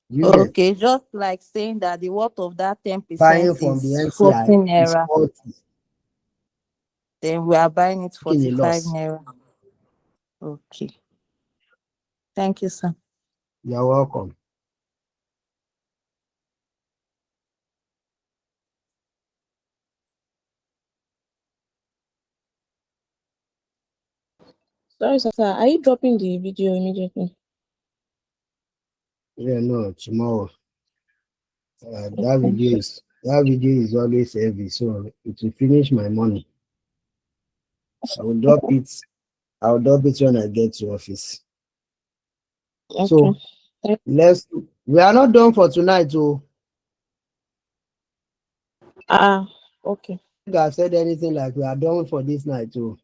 You get Okay, just like saying that the worth of that 10% buying from the is NCI 14 is naira, 40, then we are buying it making a 45 loss. naira. Okay, thank you, sir. You're welcome. Sorry, sir. Are you dropping the video immediately? Yeah, no, tomorrow. That Okay. video is always heavy, so it will finish my money. I will drop it. I'll drop it when I get to office. Okay. So we are not done for tonight. Oh, Okay. I think I've said anything like we are done for this night. Oh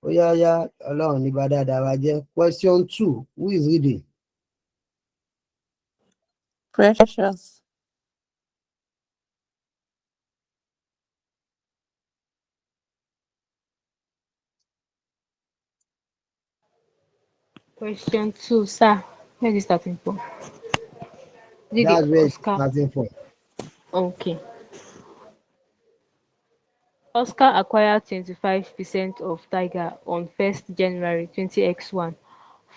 yeah. Along Question 2. Who is reading? Precious. Question 2, sir. Where is it starting from? Is it the That's where it's Oscar? starting from. Okay. Oscar acquired 25% of Tiger on 1st January 2021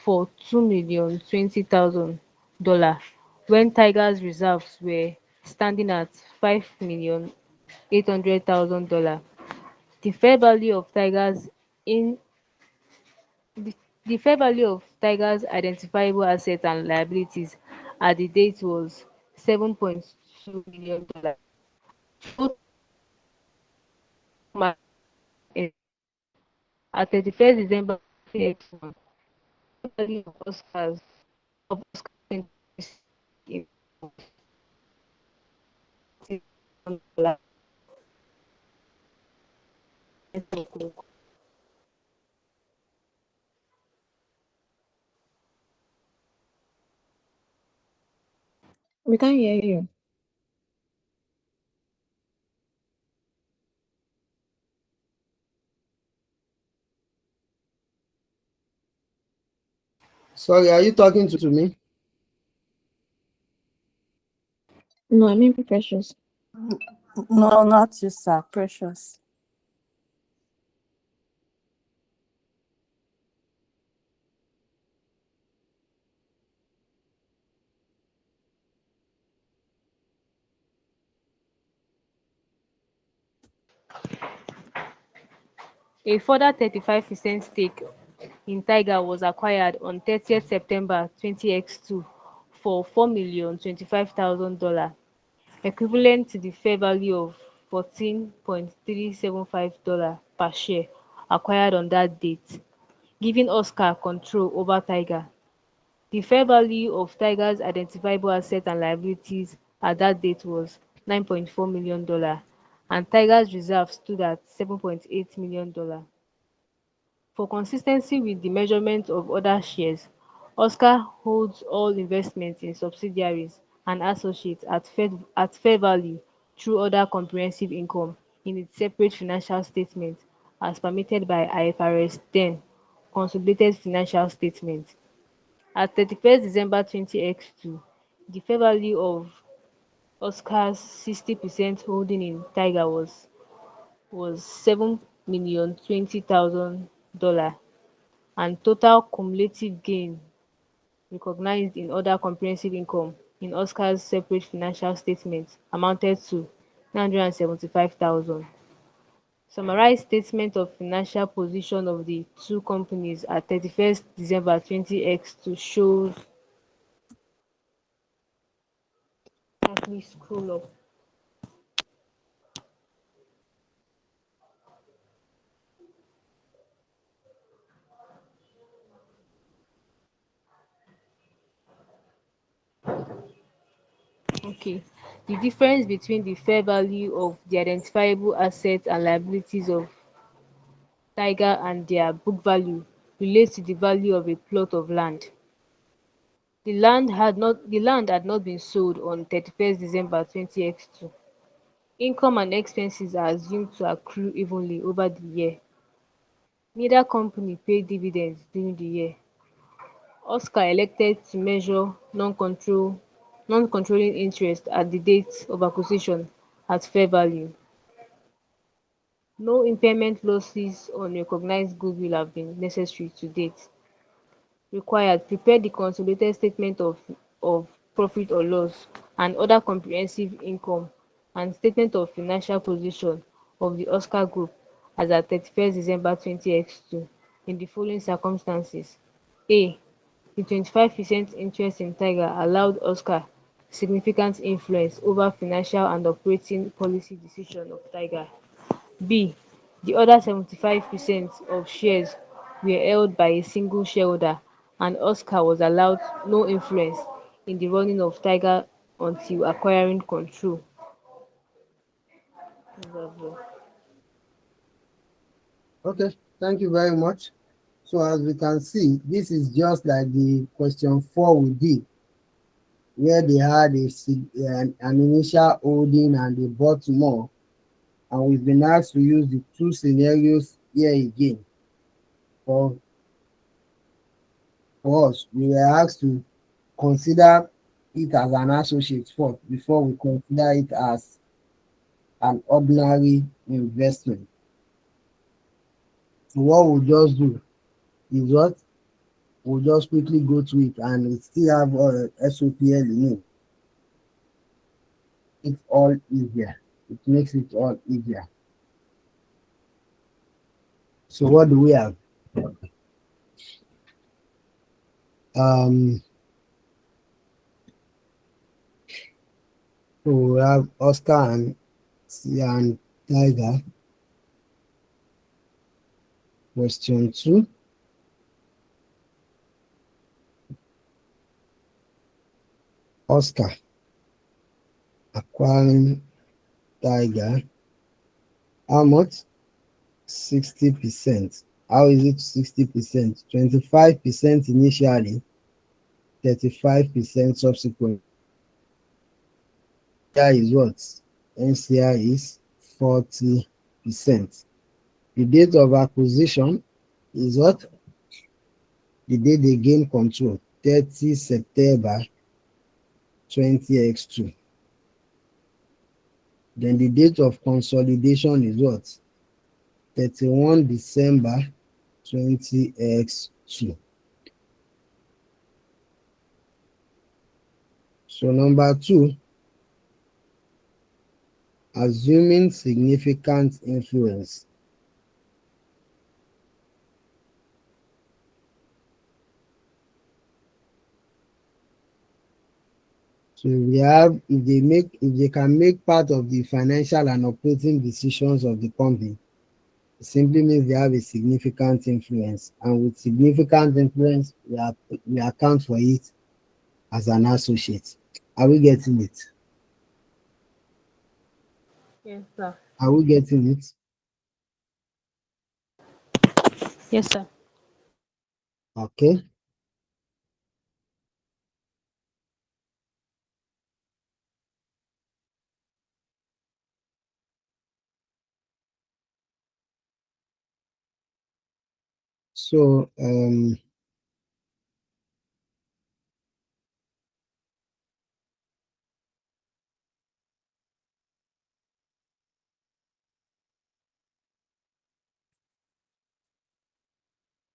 for $2,020,000 when Tiger's reserves were standing at $5,800,000. The fair value of Tiger's in the, the fair value of Tiger's identifiable assets and liabilities at the date was $7.2 million. Total at 31st December 2021, the value of Oscar's in $1. We can't hear you. Sorry, are you talking to me? No, I mean Precious. No, not you, sir. Precious. A further 35% stake in Tiger was acquired on 30th September 2022 for $4,025,000, equivalent to the fair value of $14.375 per share acquired on that date, giving Oscar control over Tiger. The fair value of Tiger's identifiable assets and liabilities at that date was $9.4 million, and Tiger's reserves stood at $7.8 million. For consistency with the measurement of other shares, Oscar holds all investments in subsidiaries and associates at fair value through other comprehensive income in its separate financial statement as permitted by IFRS 10 Consolidated Financial Statement. At 31st December 2022, the fair value of Oscar's 60% holding in Tiger was $7,020,000, and total cumulative gain recognized in other comprehensive income in Oscar's separate financial statements amounted to $975,000. Summarized statement of financial position of the two companies at 31st December 20x2 shows. Please scroll up. Okay. The difference between the fair value of the identifiable assets and liabilities of Tiger and their book value relates to the value of a plot of land. The land had not been sold on 31st December 20x2. Income and expenses are assumed to accrue evenly over the year. Neither company paid dividends during the year. Oscar elected to measure non-controlling interest at the date of acquisition at fair value. No impairment losses on recognized goodwill have been necessary to date. Required: prepare the consolidated statement of profit or loss and other comprehensive income and statement of financial position of the Oscar Group as at 31st December 20x2 in the following circumstances: A. The 25% interest in Tiger allowed Oscar significant influence over financial and operating policy decisions of Tiger. B. The other 75% of shares were held by a single shareholder and Oscar was allowed no influence in the running of Tiger until acquiring control. Okay, thank you very much. So as we can see, this is just like the question 4 we did, where they had an initial holding and they bought more. And we've been asked to use the two scenarios here again. For, for us, we were asked to consider it as an associate first before we consider it as an ordinary investment. So what we'll just do is what we'll just quickly go to it and we still have SOPL in it. It's all easier. It makes it all easier. So what do we have? Um, so we have Oscar and Tiger. Question 2. Oscar acquiring Tiger. How much? 60%. How is it 60%? 25% initially, 35% subsequent. Here is what? NCI is 40%. The date of acquisition is what? The day they gain control, 30 September 20x2. Then the date of consolidation is what? 31 December 20x2. So number 2, assuming significant influence. So we have if they can make part of the financial and operating decisions of the company, it simply means they have a significant influence. And with significant influence, we account for it as an associate. Are we getting it? Yes, sir. Are we getting it? Yes, sir. Okay. So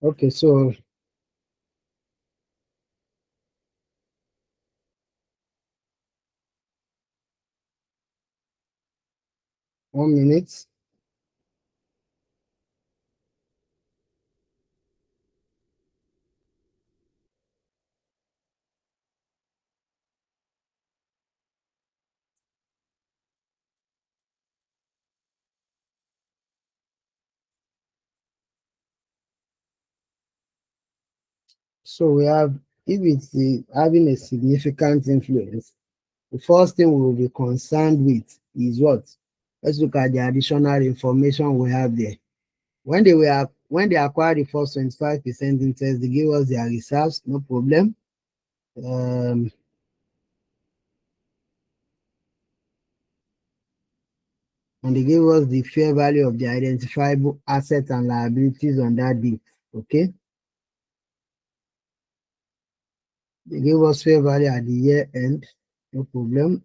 okay, so 1 minute. So we have, if it's having a significant influence, the first thing we will be concerned with is what? Let's look at the additional information we have there. When they acquired the first 25% interest, they gave us their reserves, no problem. And they gave us the fair value of the identifiable assets and liabilities on that deed. Okay. They gave us fair value at the year end, no problem.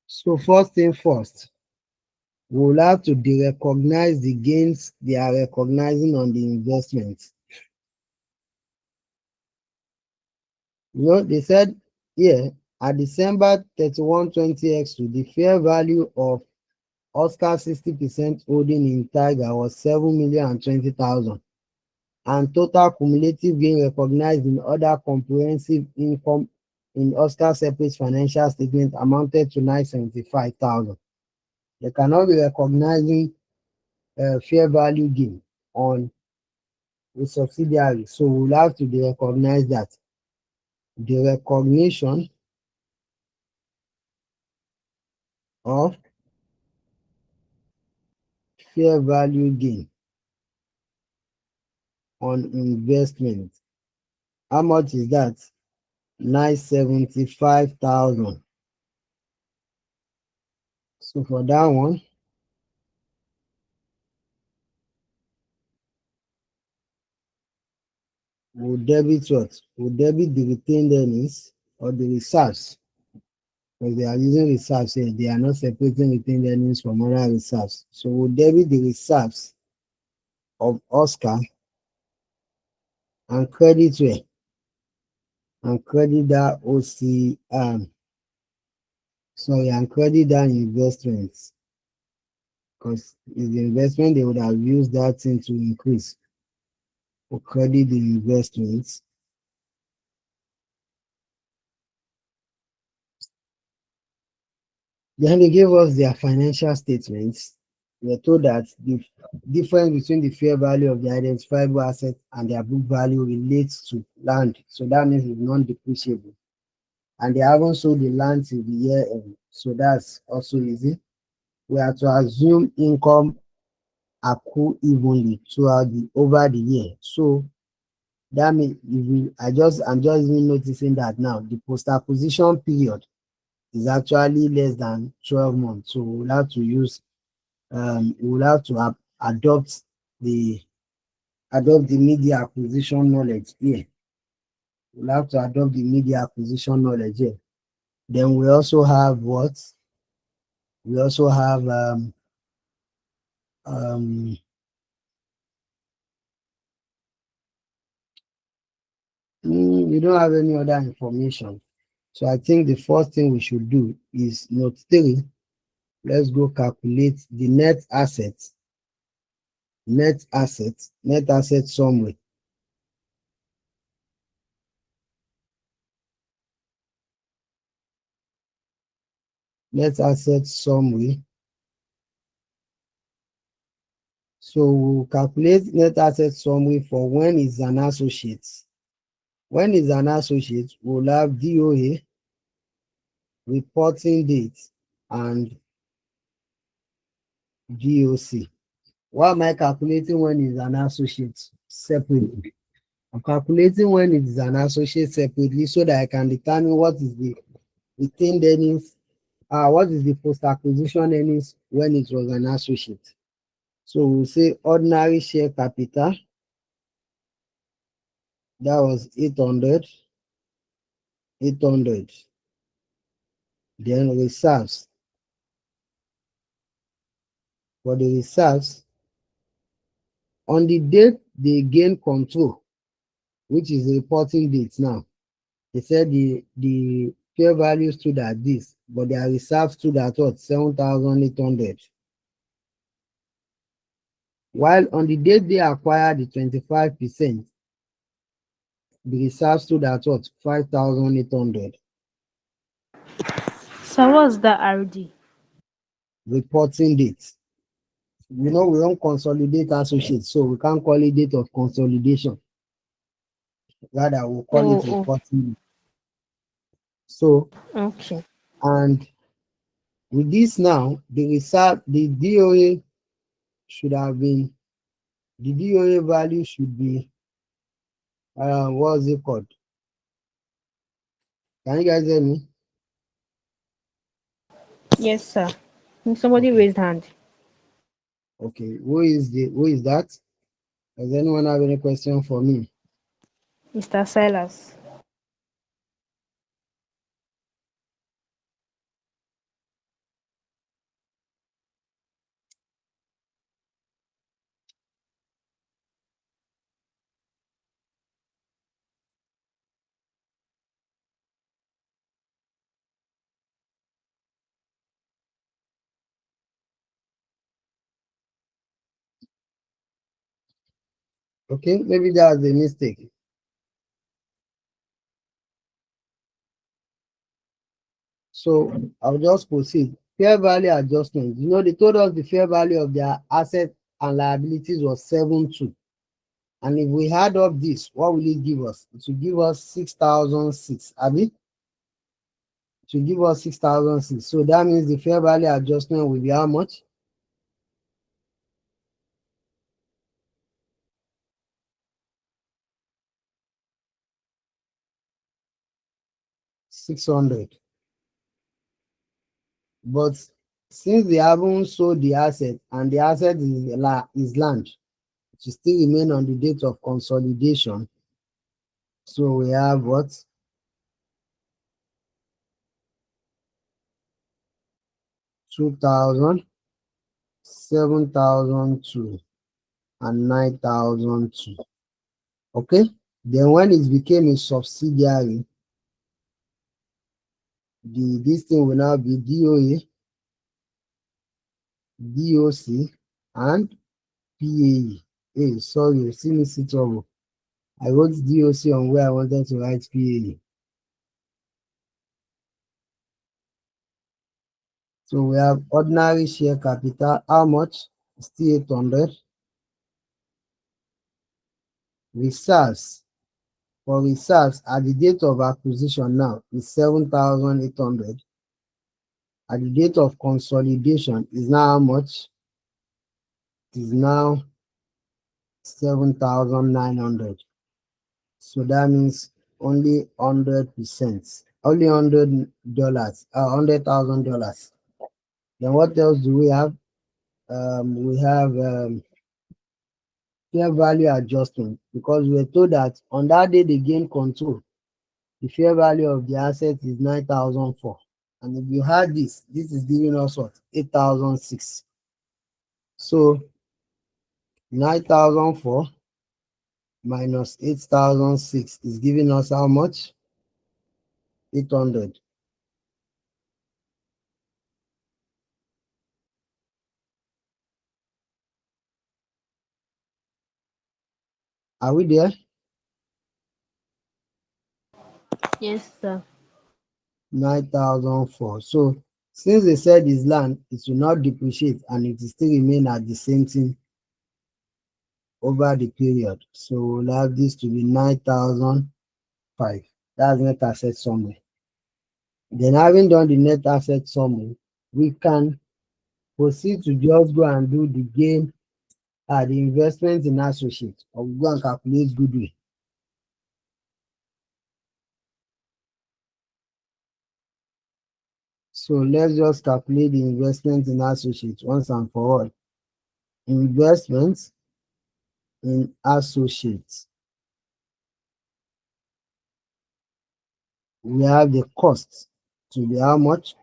So first thing first, we will have to derecognize the gains they are recognizing on the investments. You know, they said here at December 31, 20X2, the fair value of Oscar 60% holding in Tiger was 7,020,000, and total cumulative gain recognized in other comprehensive income in Oscar separate financial statement amounted to 975,000. They cannot be recognizing fair value gain on a subsidiary, so we'll have to recognize that. The recognition of fair value gain on investment. How much is that? 975,000. So for that one, we'll debit what? We'll debit the retained earnings or the reserves. Because they are using reserves here, they are not separating retained earnings from other reserves. So we'll debit the reserves of Oscar and credit where? And credit that OC and credit that investments. Because if the investment, they would have used that thing to increase. We'll credit the investments. Then they gave us their financial statements. We were told that the difference between the fair value of the identifiable asset and their book value relates to land. So that means it's non-depreciable. And they haven't sold the land till the year end. So that's also easy. We have to assume income accrue evenly throughout over the year. So that means I'm just even noticing that now the post-acquisition period is actually less than 12 months. So we'll have to use we'll have to adopt the media acquisition knowledge here. We'll have to adopt the media acquisition knowledge here. Then we also have what? We also have we don't have any other information. So I think the first thing we should do is note 3. Let's go calculate the net assets summary. Net assets summary. So we'll calculate net assets summary for when it's an associate. When it's an associate, we'll have DOA, reporting date, and GOC. Why am I calculating when it's an associate separately? I'm calculating when it is an associate separately so that I can determine what is the retained earnings, what is the post-acquisition earnings when it was an associate. So we'll say ordinary share capital, that was 800. Then reserves. For the reserves, on the date they gain control, which is the reporting date now, they said the fair value stood at this, but their reserves stood at what? 7,800. While on the date they acquired the 25%, The reserve stood at what? 5,800. So what's the RD? Reporting date. We don't consolidate associates, so we can't call it date of consolidation. Rather, we'll call it Oh, reporting date. So, okay. and with this now, the DOA should have been, the DOA value should be, what's it called? Can you guys hear me? Yes, sir. Somebody Okay. raised hand. Okay. Who is that? Does anyone have any question for me? Mr. Silas. Okay, maybe that's a mistake. So I'll just proceed. Fair value adjustment. They told us the fair value of their assets and liabilities was 7.2. And if we add up this, what will it give us? It will give us 6,006. Abi? It will give us 6,006. So that means the fair value adjustment will be how much? 600. But since they haven't sold the asset and the asset is land, it will still remain on the date of consolidation. So we have what? 2,000, 7,002, and 9,002. Okay? Then when it became a subsidiary, this thing will now be DOA, DOC, and PAE. Hey, sorry, you see me see trouble. I wrote DOC on where I wanted to write PAE. So we have ordinary share capital. How much? Still 800. Reserves. For reserves, at the date of acquisition now is 7,800. At the date of consolidation is now how much? It is now 7,900. So that means only 100%, only $100, $100,000. Then what else do we have? We have fair value adjustment, because we were told that on that day they gain control. The fair value of the asset is 9,004. And if you had this is giving us what? 8,006. So 9,004 minus 8,006 is giving us how much? 800. Are we there? Yes, sir. 9,004. So since they said it's land, it will not depreciate and it will still remain at the same thing over the period. So we'll have this to be 9,005. That's net asset summary. Then having done the net asset summary, we can proceed to just go and do the gain at the investment in associates, or we go and calculate goodwill. So let's just calculate the investment in associates once and for all. Investments in associates. We have the cost to be how much?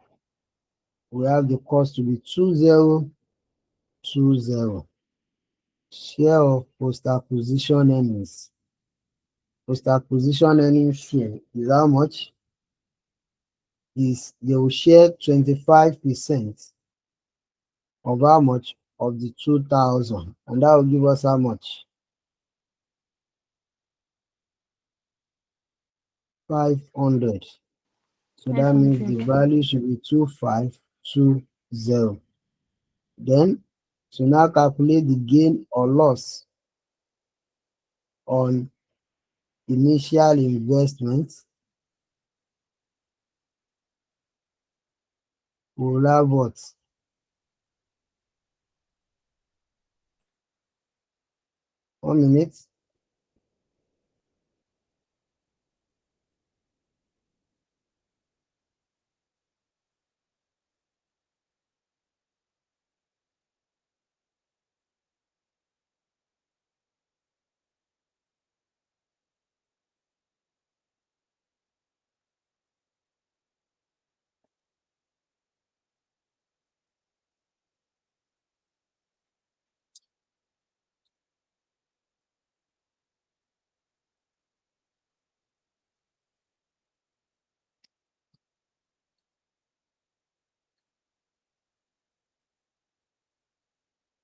We have the cost to be 2020. Share of post-acquisition earnings. Post-acquisition earnings share is how much? Is they will share 25% of how much? Of the 2,000. And that will give us how much? 500. So that means the 500. value should be 2520. Then, so now calculate the gain or loss on initial investment. We'll have what? One minute.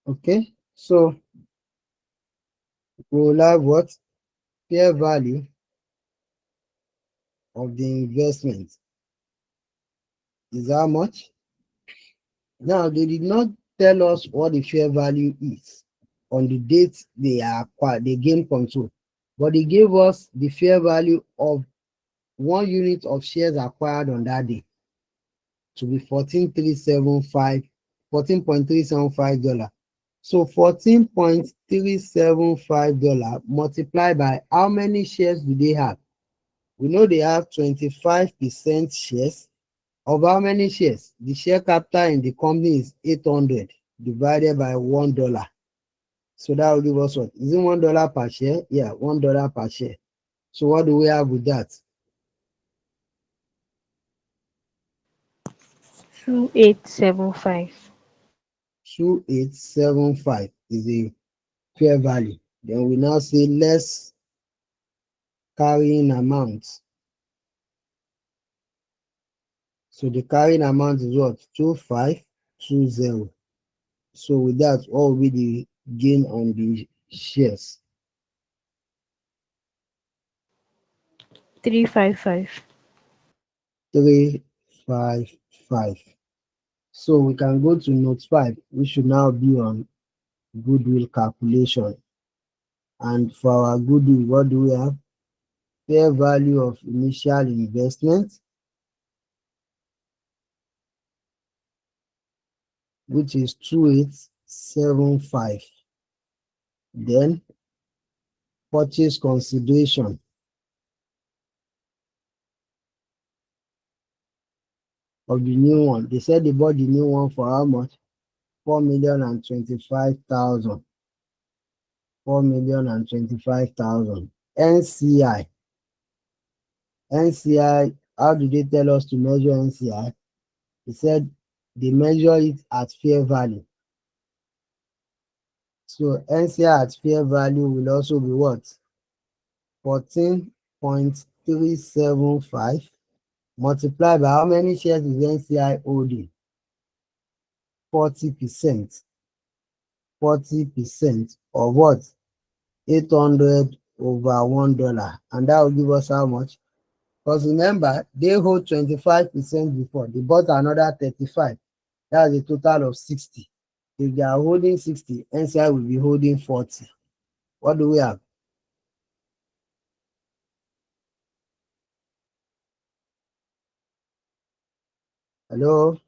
Okay, so we'll have what? Fair value of the investment is how much? Now, they did not tell us what the fair value is on the date they are acquired, they gain control, but they gave us the fair value of 1 unit of shares acquired on that day to be 14.375 dollars. So $14.375 multiplied by how many shares do they have? We know they have 25% shares. Of how many shares? The share capital in the company is 800 divided by $1. So that will give us what? Is it $1 per share? Yeah, $1 per share. So what do we have with that? 2875. 2875 is the fair value. Then we now say less carrying amount. So the carrying amount is what? 2520. So with that, what will be the gain on the shares? 355. 355. So we can go to note 5, which should now be on goodwill calculation. And for our goodwill, what do we have? Fair value of initial investment, which is 2875. Then purchase consideration of the new one. They said they bought the new one for how much? 4,025,000. 4,025,000. NCI. NCI, how did they tell us to measure NCI? They said they measure it at fair value. So NCI at fair value will also be what? 14.375 multiplied by how many shares is NCI holding? 40%. 40% of what? 800 over $1. And that will give us how much? Because remember, they hold 25% before. They bought another 35. That's a total of 60. If they are holding 60, NCI will be holding 40. What do we have? Hello?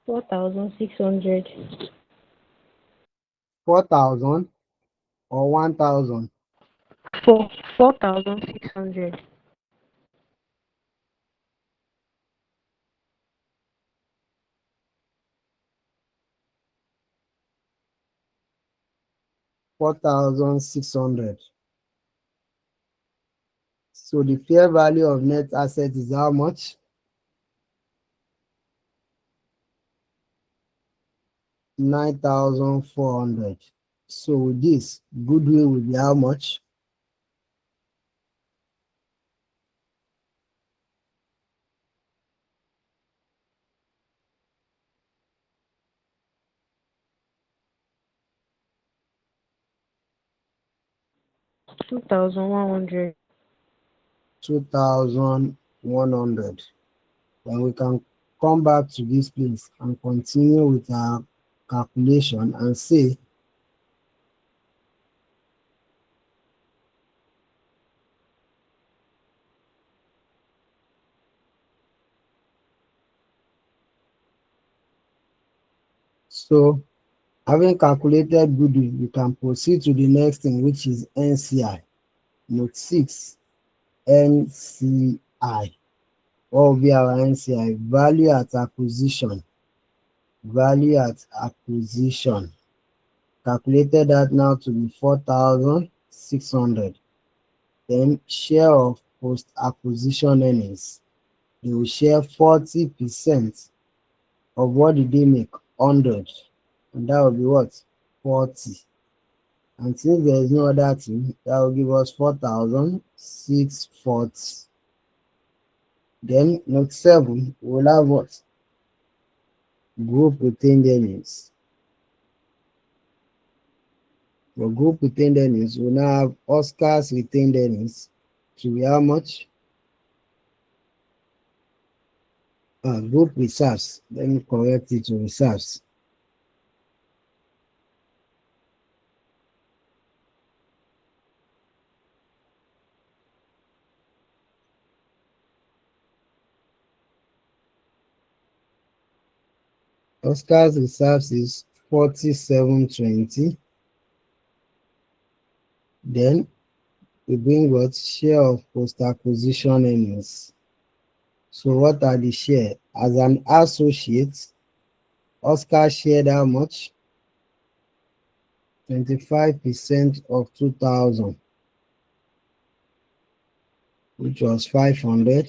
4600. 4,000 or 1,000? 4600. 4,600. So the fair value of net asset is how much? 9,400. So with this, goodwill will be how much? $2,100. 2,100. Then we can come back to this place and continue with our calculation and say so. Having calculated goodwill, we can proceed to the next thing, which is NCI. Note 6, NCI. What will be our NCI? Value at acquisition. Value at acquisition. Calculated that now to be 4,600. Then share of post-acquisition earnings. They will share 40% of what did they make? 100. And that will be what? 40. And since there is no other thing, that will give us 4,640. Then note 7, we'll have what? Group retained earnings. For group retained earnings, we'll now have Oscar's retained earnings to be how much? Group reserves. Let me correct it to reserves. Oscar's reserves is 4720. Then we bring what? Share of post-acquisition earnings. So what are the share? As an associate, Oscar shared how much? 25% of 2,000, which was 500.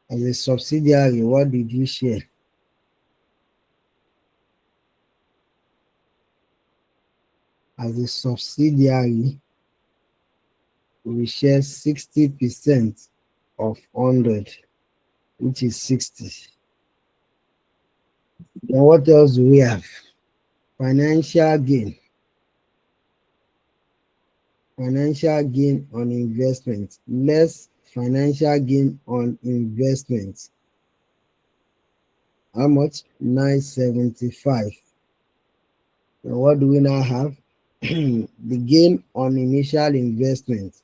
As a subsidiary, what did you share? As a subsidiary, we share 60% of 100, which is 60. Then what else do we have? Financial gain. Financial gain on investment, less financial gain on investment. How much? 975. And what do we now have? The gain on initial investment.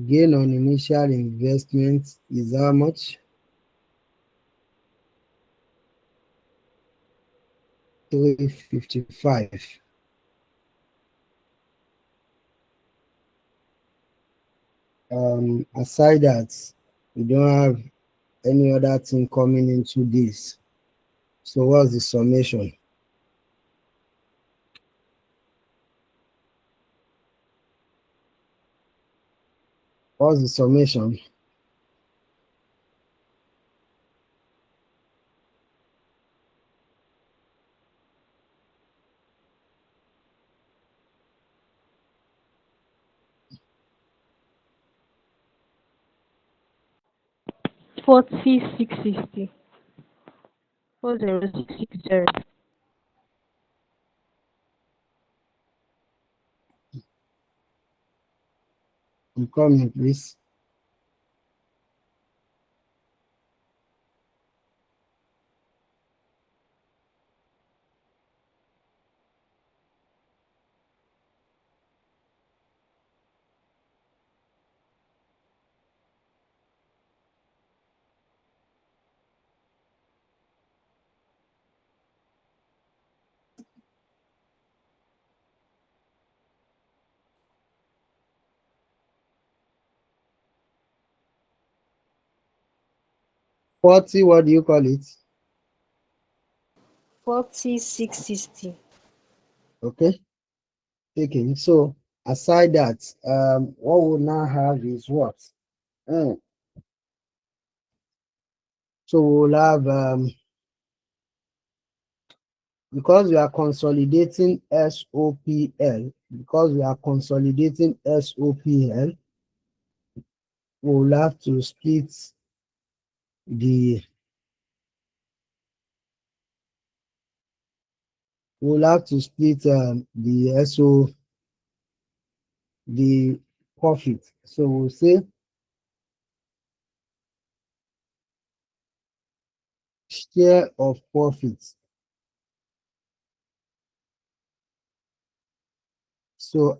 Gain on initial investment is how much? 355. Aside that, we don't have any other thing coming into this. So what's the summation? What's the summation? Forty 660. 40660. I'm coming, please. What do you call it? 4660. Okay, taking. So aside that, what we'll now have is what? So we'll have because we are consolidating SOPL, we'll have to split the we'll have to split the profit. So we'll say share of profits. So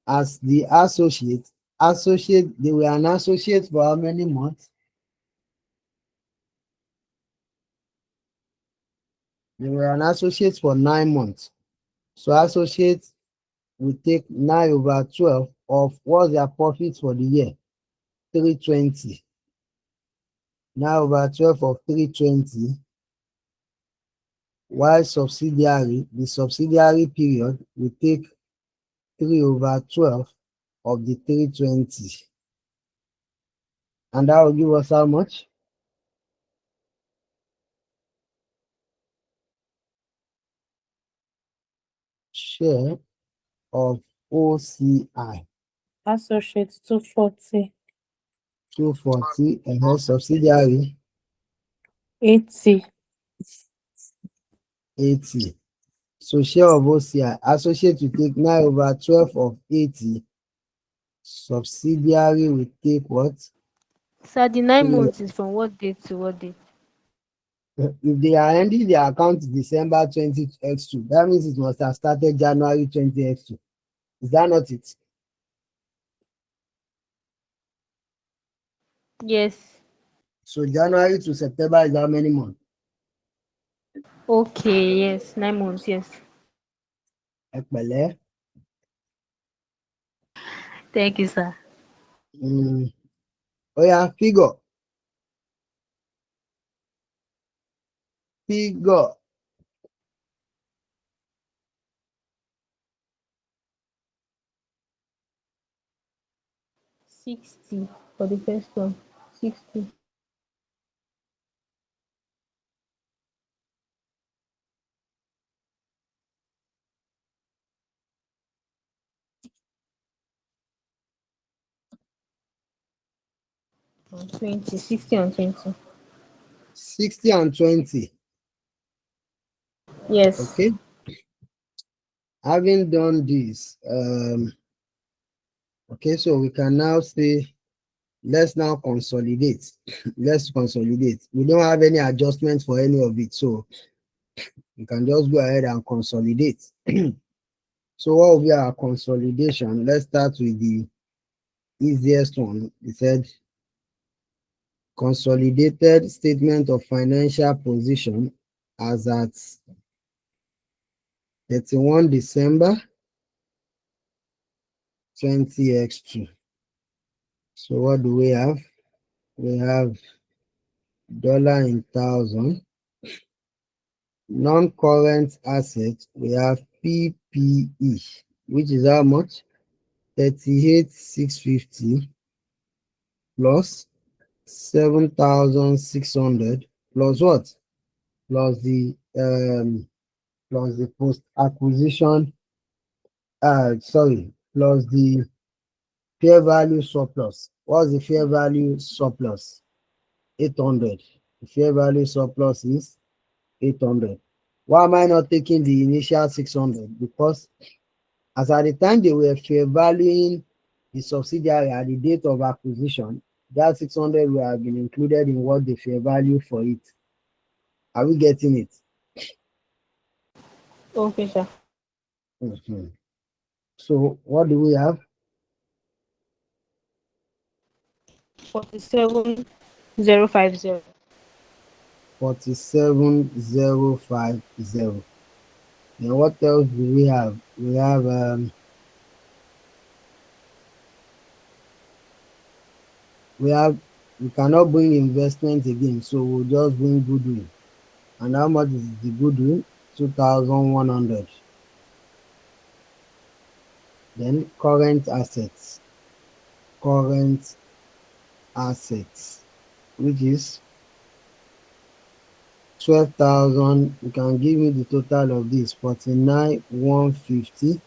as the associate, they were an associate for how many months? They were an associate for 9 months. So associate will take 9/12 of what's their profit for the year? 320. 9/12 of 320. While subsidiary, the subsidiary period will take 3/12 of the 320. And that will give us how much? Share of OCI. Associates 240. 240, and then subsidiary 80. 80. So share of OCI, associate will take 9/12 of 80. Subsidiary will take what? Sir, the 9 3. months is from what date to what date? If they are ending their account December 20x2, that means it must have started January 20x2. Is that not it? Yes. So January to September is how many months? Okay, yes. 9 months, yes. Ẹ pẹ̀lẹ́. Thank you, sir. Oh yeah, figure. Figure. $60 for the first one. 60. On 20. 60 on 20. 60 and 20. Yes. Okay. Having done this, okay, so we can now say, let's now consolidate. Let's consolidate. We don't have any adjustment for any of it, so we can just go ahead and consolidate. So what will be our consolidation? Let's start with the easiest one. It said consolidated statement of financial position as at 31 December 20x2. So what do we have? We have dollar in thousand. Non-current assets, we have PPE, which is how much? 38,650 plus 7,600 plus what? Plus the post acquisition, plus the fair value surplus. What's the fair value surplus? 800. The fair value surplus is 800. Why am I not taking the initial 600? Because as at the time they were fair valuing the subsidiary at the date of acquisition, that 600 will have been included in what the fair value for it. Are we getting it? Okay, sir. So what do we have? 47,050. 47,050. Then what else do we have? We cannot bring investment again, so we'll just bring goodwill. And how much is the goodwill? 2,100. Then current assets, which is 12,000. You can give me the total of this, 49,150.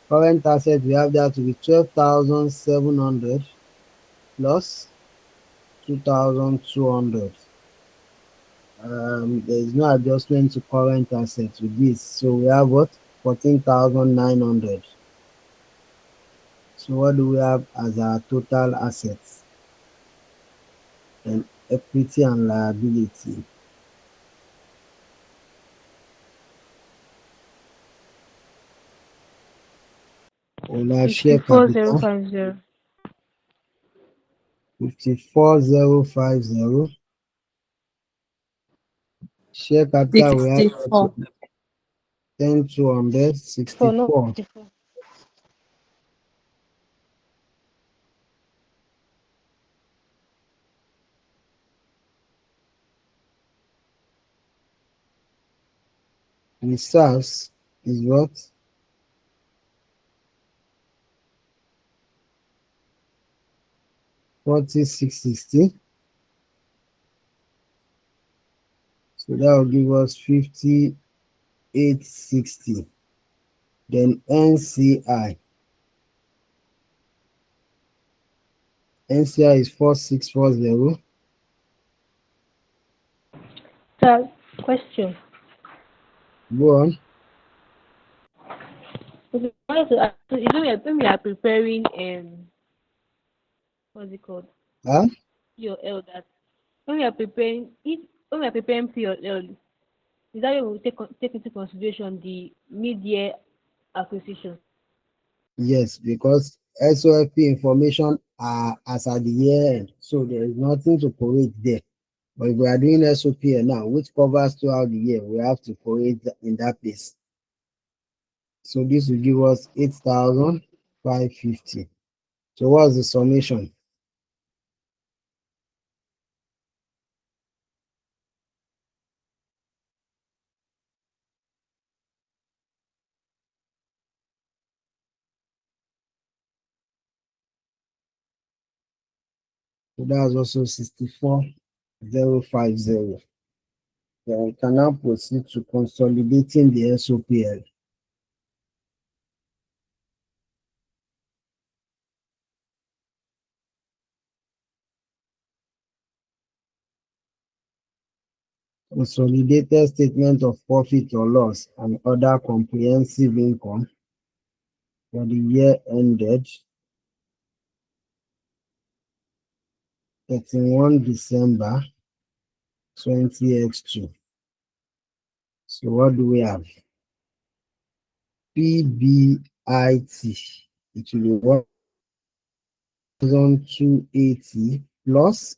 Current asset, we have that to be 12,700 plus 2,200. There is no adjustment to current assets with this. So we have what? 14,900. So what do we have as our total assets? And equity and liability. We'll have share capital 54,050. 54,050. Share capital we have 64. 10,200, For no 64. 54. Reserves is what? 40,660. So that will give us 58,60. Then NCI. NCI is 4640. Sir, question. Go on. Okay, I wanted to ask, so you know, when we are preparing what's it called? Huh? POL, that when we are preparing if when we are preparing POL, is that when we take into consideration the mid-year acquisition? Yes, because SOFP information are as at the year end, so there is nothing to correct there. But if we are doing SOPL now, which covers throughout the year, we have to correct in that place. So this will give us 8,550. So what's the summation? So that's also 64,050. Then we can now proceed to consolidating the SOPL. Consolidated statement of profit or loss and other comprehensive income for the year ended 31 December 20x2. So what do we have? PBIT, it will be 1,280 plus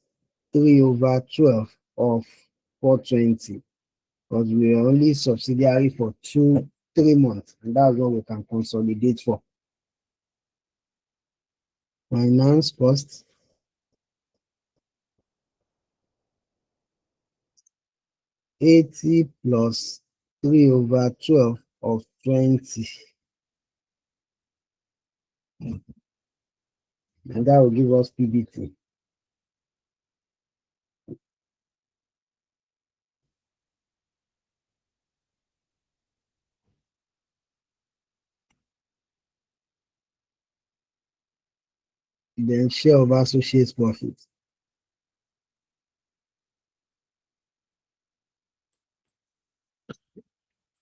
3 over 12 of 420, because we are only subsidiary for 3 months, and that's what we can consolidate for. Finance cost 80 plus 3 over 12 of 20, and that will give us PBT. Then share of associates profit.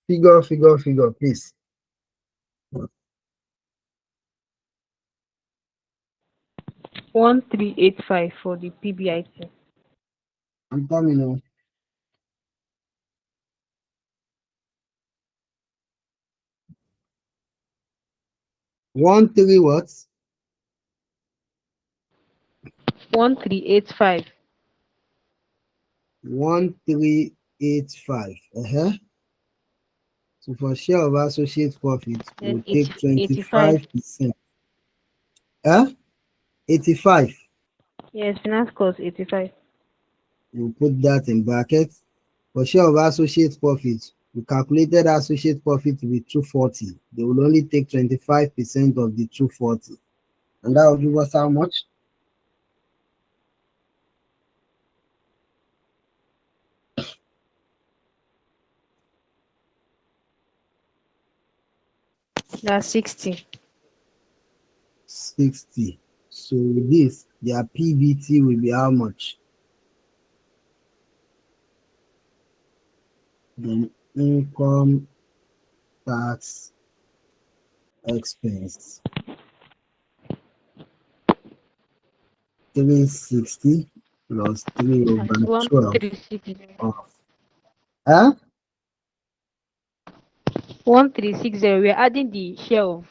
Figure, please. 1385 for the PBIT. I'm coming on. 13 what? 1385. 1385. So for share of associates profit, Then we'll take 85. 25%. 85. Yes, finance cost 85. We'll put that in brackets. For share of associates profit, we calculated associate profit to be 240. They will only take 25% of the 240. And that will give us how much? That's 60. 60. So with this, their PBT will be how much? then income tax expense 360 plus 3 over That's 12 1360. of huh? 1360. We're adding the share of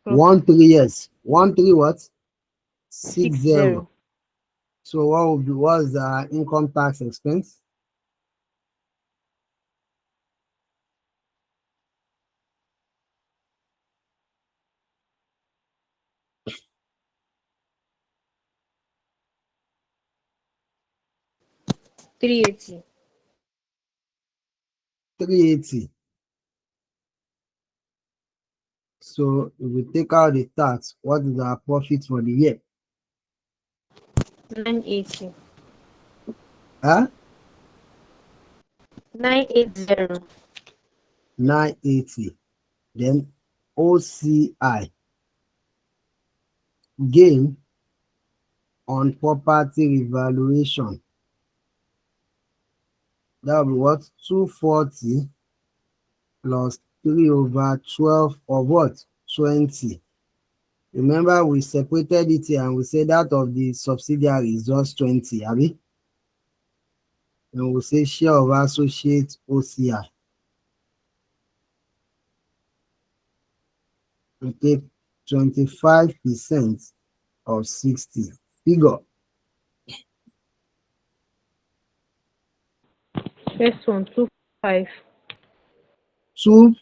profit. 1 3, yes. 1 3 what? 60. 60. So what would be, what's the income tax expense? $380. 380. So if we take out the tax, what is our profit for the year? 980. Huh? 980. 980. Then OCI, gain on property revaluation. That will be what? 240 plus 3 over 12 of what? 20. Remember, we separated it here and we said that of the subsidiary is just 20, abi? And we say share of associate OCI. We take 25% of 60. Figure. First one, 25. 2,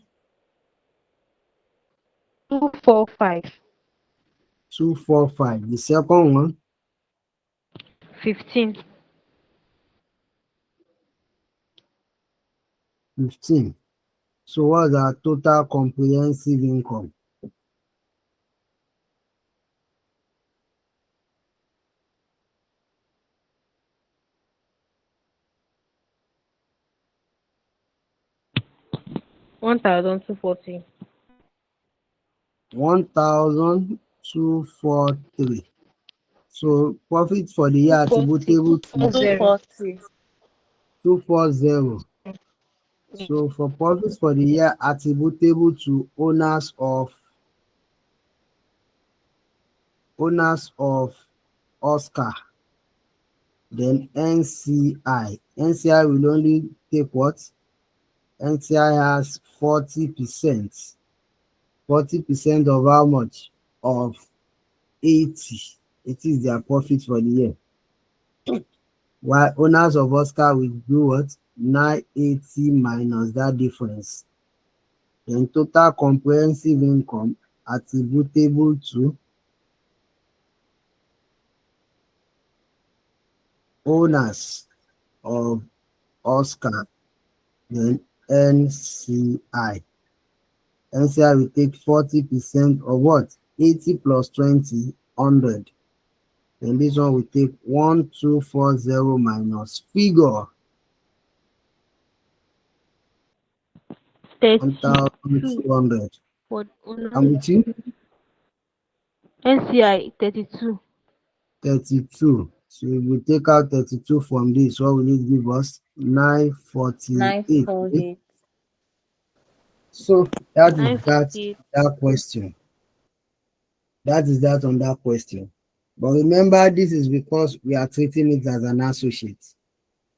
245. 245. The second one, 15. 15. So what's our total comprehensive income? $1,240. 1,243. So profit for the year 240. attributable to 240. 240. So for profits for the year attributable to owners of Oscar, then NCI. NCI will only take what? NCI has 40%. 40% of how much? Of 80. It is their profit for the year. While owners of Oscar will do what? 980 minus that difference. Then total comprehensive income attributable to owners of Oscar, then NCI. NCI will take 40% of what? 80 plus 20, 100. Then this one will take 1240 minus figure 32 1200. for owner. I'm with you. NCI 32. 32. So if we take out 32 from this, what will it give us? 948. 948. So that is that 948. question. That is that on that question. But remember, this is because we are treating it as an associate.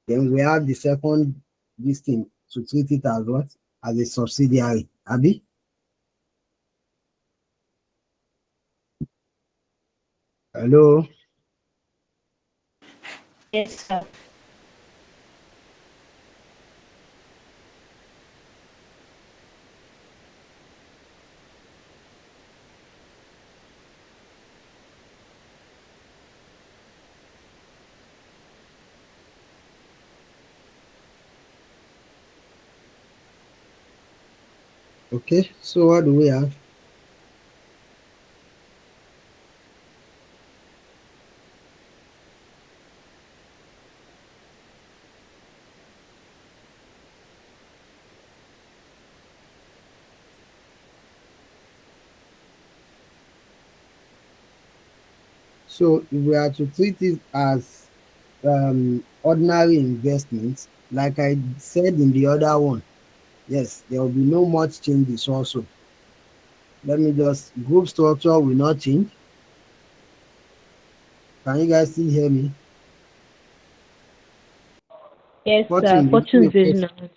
Then we have the second this thing to treat it as what? As a subsidiary. Abi? Hello? Yes, sir. Okay, so what do we have? So if we are to treat it as ordinary investments, like I said in the other one, yes, there will be no much changes also. Let me just, group structure will not change. Can you guys still hear me? Yes, Fortune, you give Fortune me is first. not.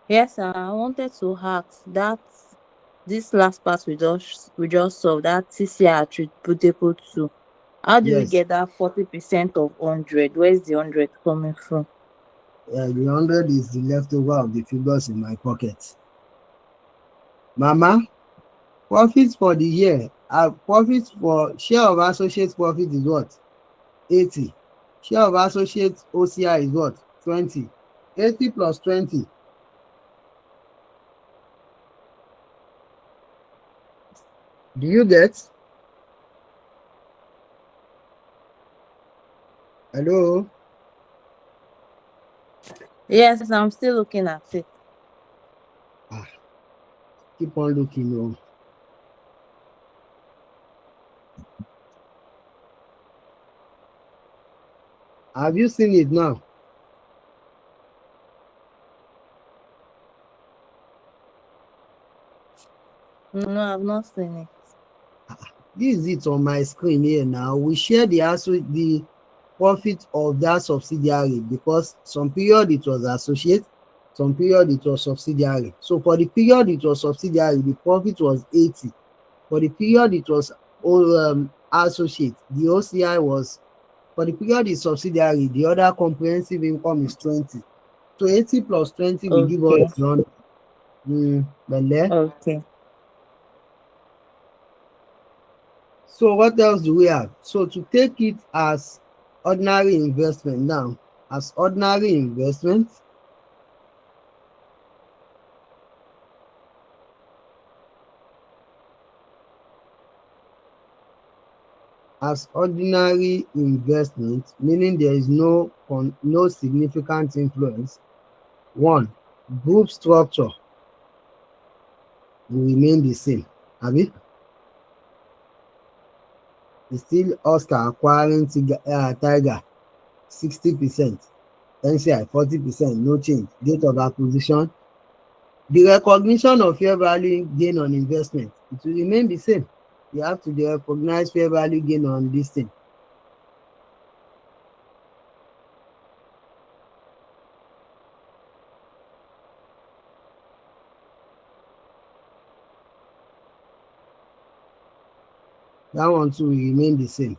Yes, sir. I wanted to ask that this last part we just saw that TCI attributable to. How do we Yes, get that 40% of 100? Where's the 100 coming from? the 100 is the leftover of the figures in my pocket. Mama, profits for the year, profits for share of associates profit is what? 80. Share of associates OCI is what? 20. 80 plus 20. Do you get? Hello? Yes, I'm still looking at it. Ah, keep on looking. Oh. Have you seen it now? No, I've not seen it. This is it on my screen here now. We share the profit of that subsidiary because some period it was associate, some period it was subsidiary. So for the period it was subsidiary, the profit was 80. For the period it was associate, the OCI was, for the period is subsidiary, the other comprehensive income is 20. So 80 plus 20 will give Okay. us 100. Okay. So what else do we have? So to take it as ordinary investment now, as ordinary investment, meaning there is no significant influence. One, group structure will remain the same. Abi? It's still Oscar acquiring Tiger 60%, NCI 40%, no change. Date of acquisition. The recognition of fair value gain on investment, it will remain the same. You have to recognize fair value gain on this thing. That one too will remain the same.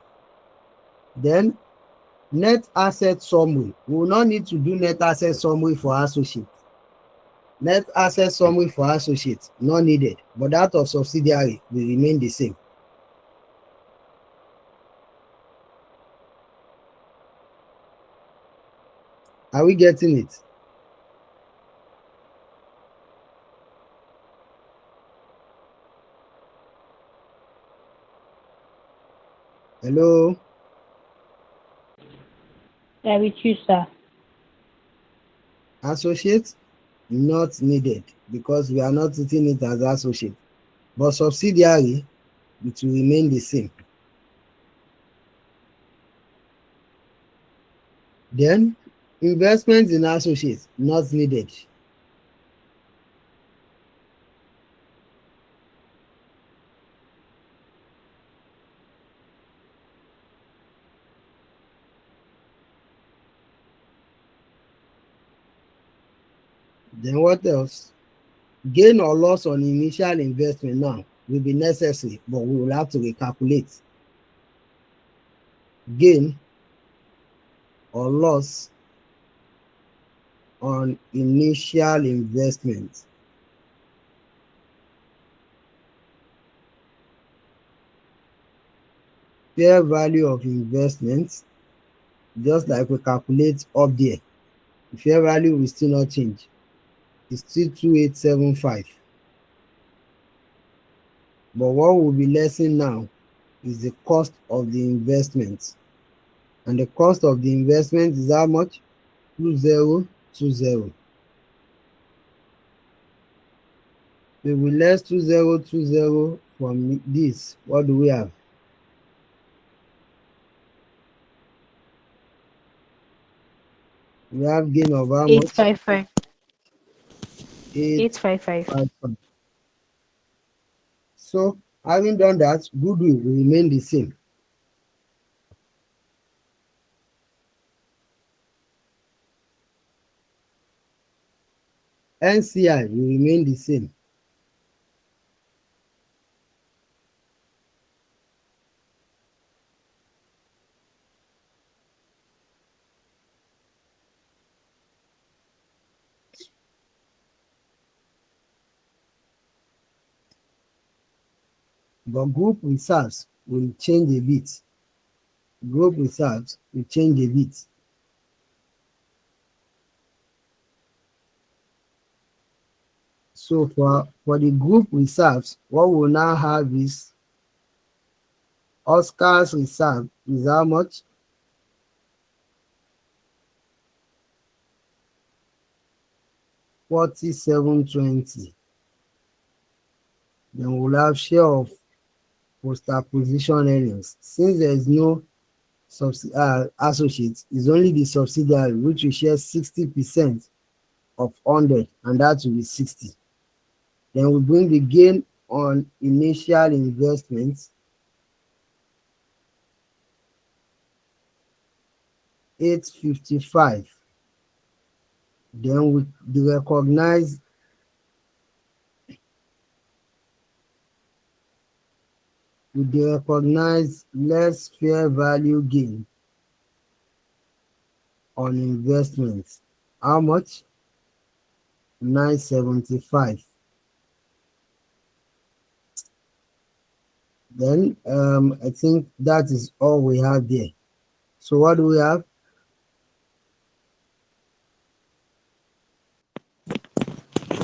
Then net asset summary. We will not need to do net asset summary for associate. Net asset summary for associate, not needed, but that of subsidiary will remain the same. Are we getting it? Hello? Yeah, with you, sir. Associate, not needed because we are not treating it as associate. But subsidiary, it will remain the same. Then, investment in associates, not needed. Then what else? Gain or loss on initial investment now will be necessary, but we will have to recalculate. Gain or loss on initial investment. Fair value of investment, just like we calculate up there, the fair value will still not change. It's still 2875. But what will be lessened now is the cost of the investment. And the cost of the investment is how much? 2020. We will less 2020 from this. What do we have? . We have gain of how much? 855. 8, 855. 5, 5. So having done that, goodwill will remain the same. NCI will remain the same. But group reserves will change a bit. Group reserves will change a bit. So for the group reserves, what we'll now have is Oscar's reserve is how much? 4720. Then we'll have share of post-acquisition earnings. Since there is no associate, it's only the subsidiary which will share 60% of 100, and that will be 60. Then we bring the gain on initial investments, 855. Then we recognize less fair value gain on investments. How much? 975. Then I think that is all we have there. So what do we have?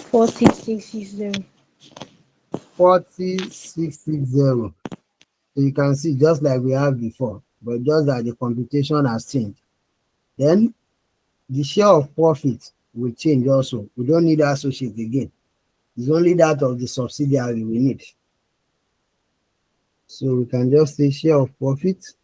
40660. 40660. So you can see just like we have before, but just that the computation has changed. Then the share of profit will change also. We don't need associate again. It's only that of the subsidiary we need. So we can just say share of profit.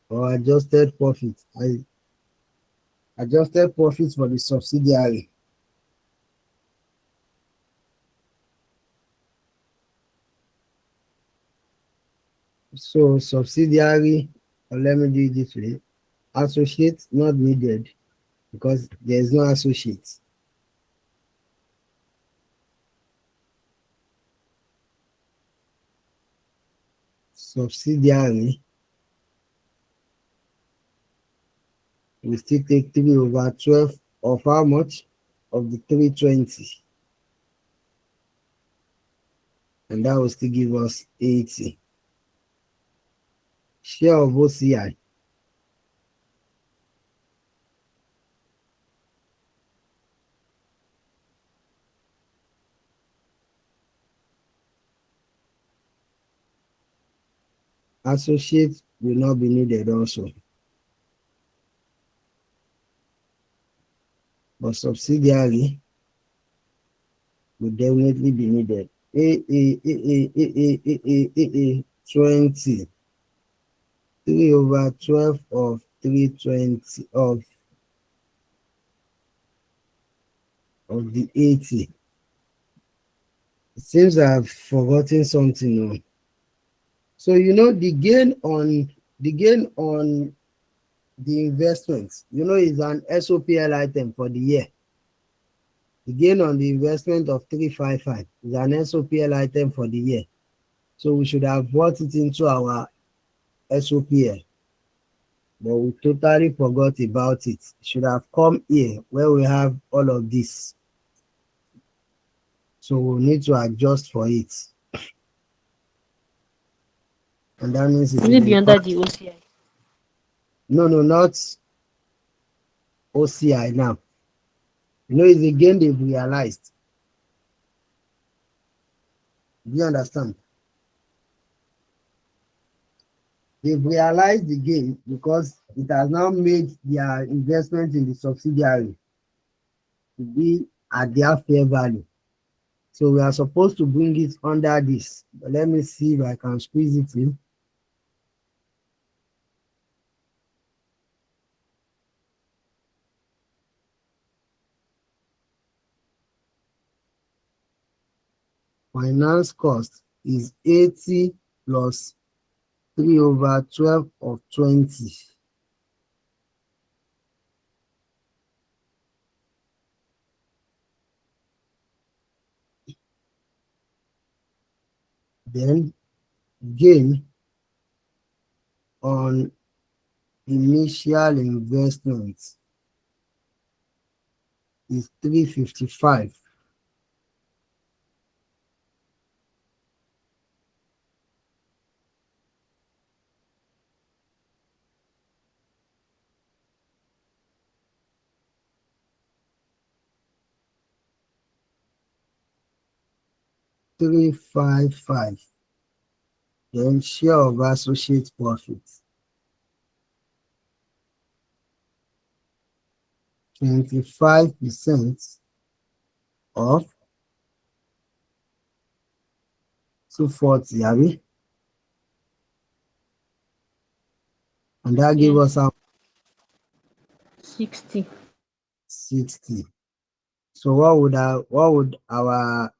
Or adjusted profit. Adjusted profit for the subsidiary. So subsidiary, or let me do it this way. Associate not needed because there is no associate. Subsidiary, we still take 3/12 of how much? Of the 320. And that will still give us 80. Share of OCI. Associate will not be needed also. But subsidiary will definitely be needed. 20. 3/12 of 320 of the 80. It seems I've forgotten something. So the gain on the investments, is an SOPL item for the year. The gain on the investment of 355 is an SOPL item for the year. So we should have brought it into our SOPL. But we totally forgot about it. It should have come here where we have all of this. So we'll need to adjust for it. And that means it Will it be under the OCI? No, not OCI now. It's a gain they've realized. Do you understand? They've realized the gain because it has now made their investment in the subsidiary to be at their fair value. So we are supposed to bring it under this. But let me see if I can squeeze it in. Finance cost is 80 plus 3 over 12 of 20. Then gain on initial investment is 355. Then share of associate profit 25% of 240, abi? And that give us Yes. our 60. 60. So what would our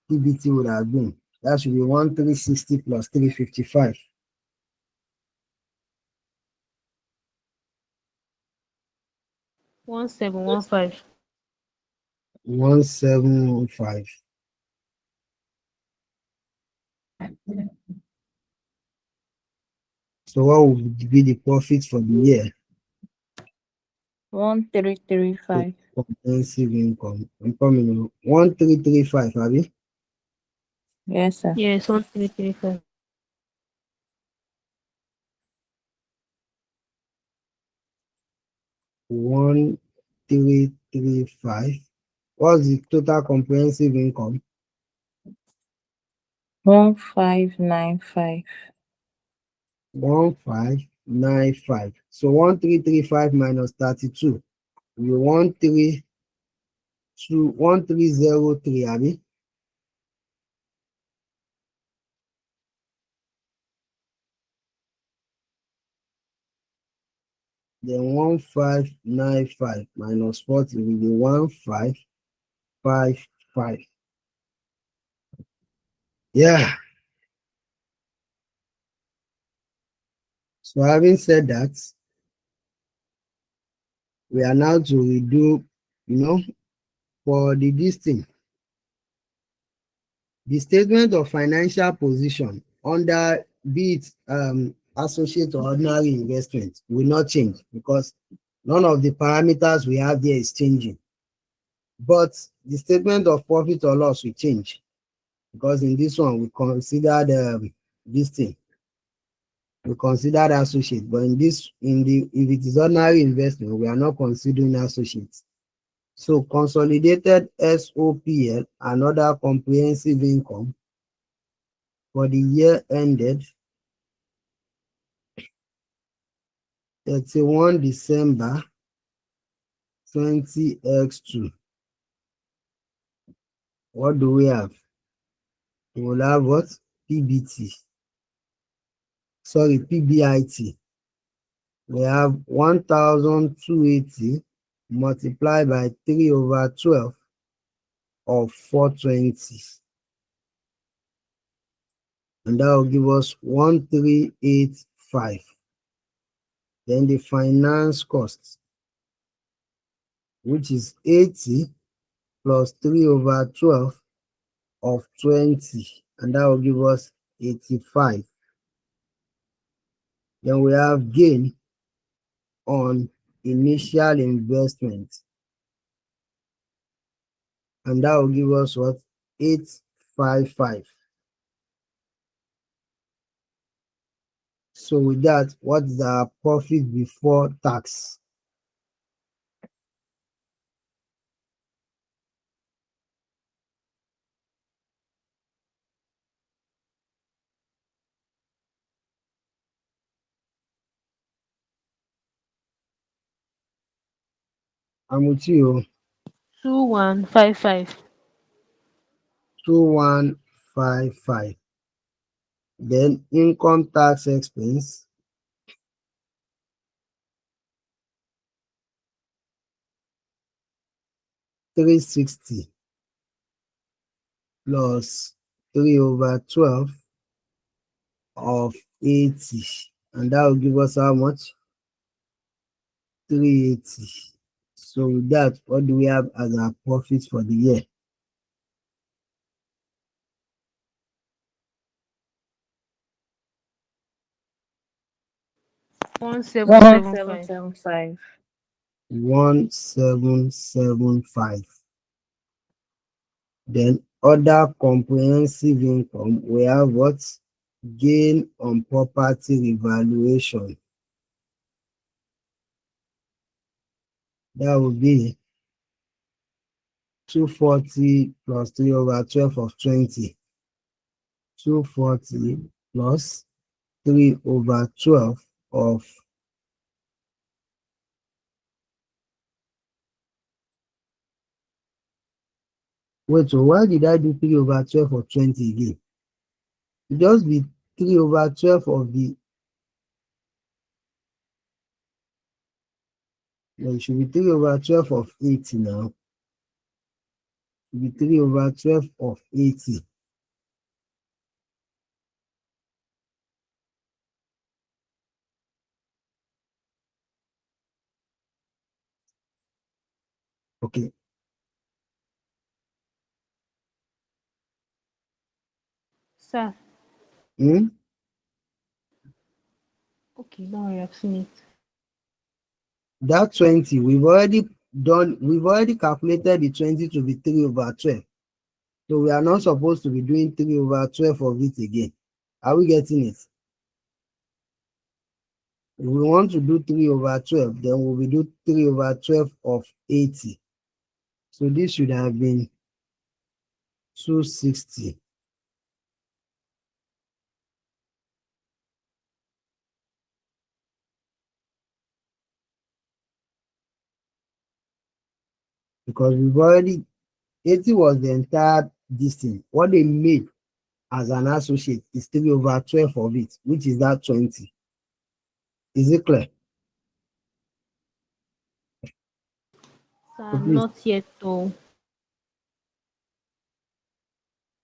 PBT would have been? That should be 1360 plus 355. 1715. 1715. So what would be the profit for the year? 1335. Comprehensive income. I'm coming. 1335, abi? Yes, sir. Yes, 1335. 1335. What's the total comprehensive income? 1595. 1595. So 1335 minus 32. You 1303, abi? Then 1595 minus 40 will be 1555. Yeah. So having said that, we are now to redo, for this thing. The statement of financial position under be it associate or ordinary investment will not change because none of the parameters we have there is changing. But the statement of profit or loss will change because in this one we considered this thing. We considered associate, but if it is ordinary investment, we are not considering associates. So consolidated SOPL and other comprehensive income for the year ended 31 December 20x2. What do we have? We will have what? PBT. Sorry, PBIT. We have 1280 multiplied by 3 over 12 of 420. And that will give us 1385. Then the finance cost, which is 80 plus 3 over 12 of 20, and that will give us 85. Then we have gain on initial investment, and that will give us what? 855. So with that, what is our profit before tax? I'm with you. 2155. 2155. Then income tax expense 360 plus 3/12 of 80, and that will give us how much? 380. So with that, what do we have as our profit for the year? One seven seven five. 1775. 1775. Then other comprehensive income, we have what? Gain on property revaluation. That would be 240 plus 3/12 of 20. 240 plus 3/12 of wait, so why did I do 3/12 of 20 again? It just be 3/12 of the, no, it should be 3/12 of 80 now. It should be 3/12 of 80. Okay. Sir. Hmm? Okay, now I have seen it. That 20, we've already calculated the 20 to be 3/12. So we are not supposed to be doing 3/12 of it again. Are we getting it? If we want to do 3/12, then we will do 3/12 of 80. So this should have been 260. Because 80 was the entire distance. What they made as an associate is 3/12 of it, which is that 20. Is it clear? Sir, So please, not yet though.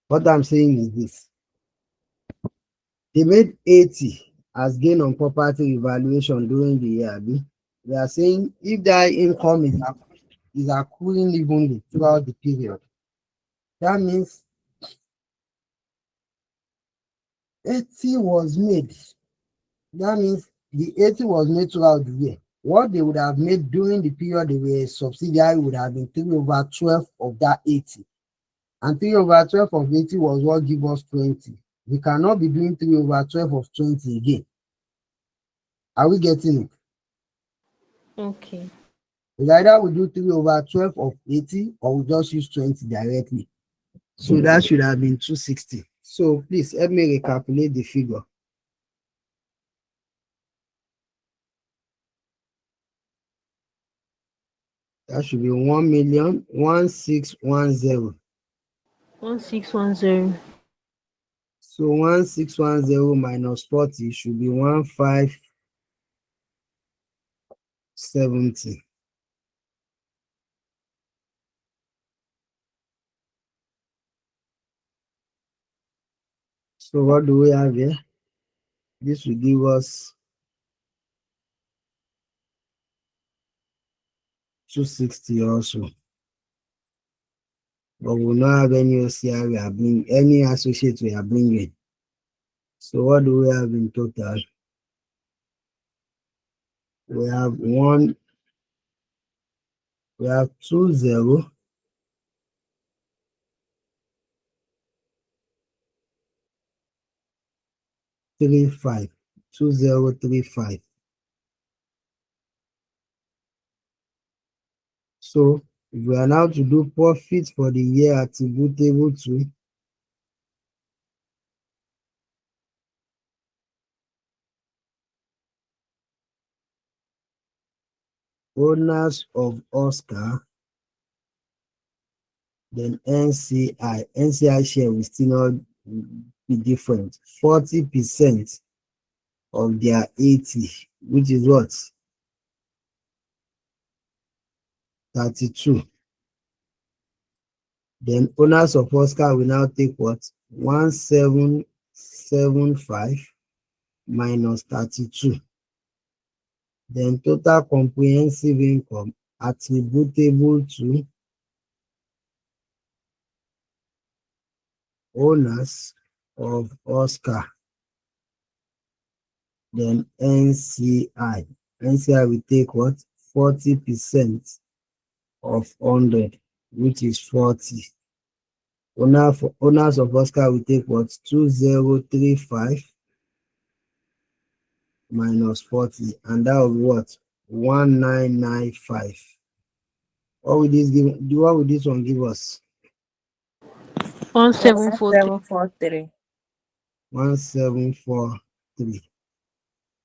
what I'm saying is this. They made 80 as gain on property evaluation during the year. Abi. We are saying if that income is accruing evenly throughout the period, that means 80 was made. That means the 80 was made throughout the year. What they would have made during the period they were subsidiary would have been 3/12 of that 80. And 3/12 of 80 was what give us 20. We cannot be doing 3/12 of 20 again. Are we getting it? Okay. It's either we do 3/12 of 80 or we just use 20 directly. So that should have been 260. So please help me recalculate the figure. That should be 1,1610. 1610. So 1610 minus 40 should be 1570. So what do we have here? This will give us 260 also. But we will not have any OCR we are bringing, any associate we are bringing. So what do we have in total? We have 20 35 2035. So if we are now to do profit for the year attributable to owners of Oscar, Then NCI. NCI share will still not be different. 40% of their 80, which is what? 32. Then owners of Oscar will now take what? 1775 minus 32. Then total comprehensive income attributable to owners of Oscar. Then NCI. NCI will take what? 40% of 100, which is 40. Owners of Oscar will take what? 2035 minus 40, and that will be what? 1995. What will this give? What will this one give us? 1743. 1743. 1743.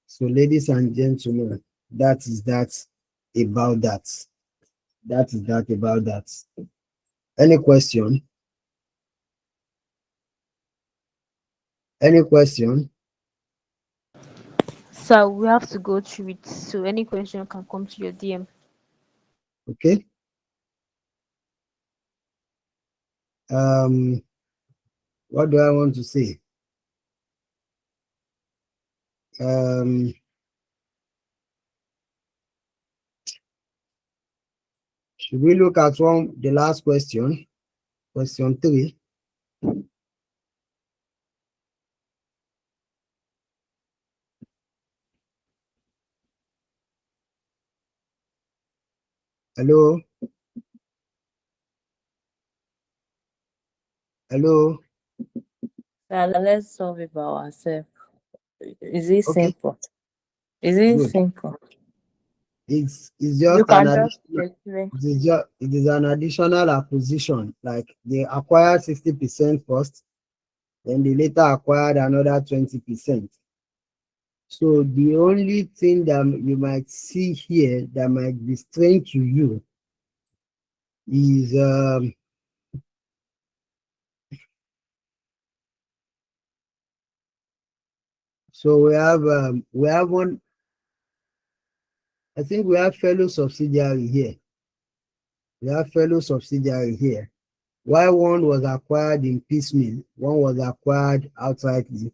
So, ladies and gentlemen, that is that about that. That is that about that. Any question? Any question? So we have to go through it. So any question can come to your DM. Okay. What do I want to say? Should we look at the last question? Question 3. Hello? Hello? Let's solve it by ourselves. Is it Okay. simple? Is it Good. simple? It's You just can an just additional, explain. it is an additional acquisition. Like they acquired 60% first, then they later acquired another 20%. So the only thing that you might see here that might be strange to you is so we have one. I think we have fellow subsidiary here. We have fellow subsidiary here. Why one was acquired in piecemeal, one was acquired outrightly,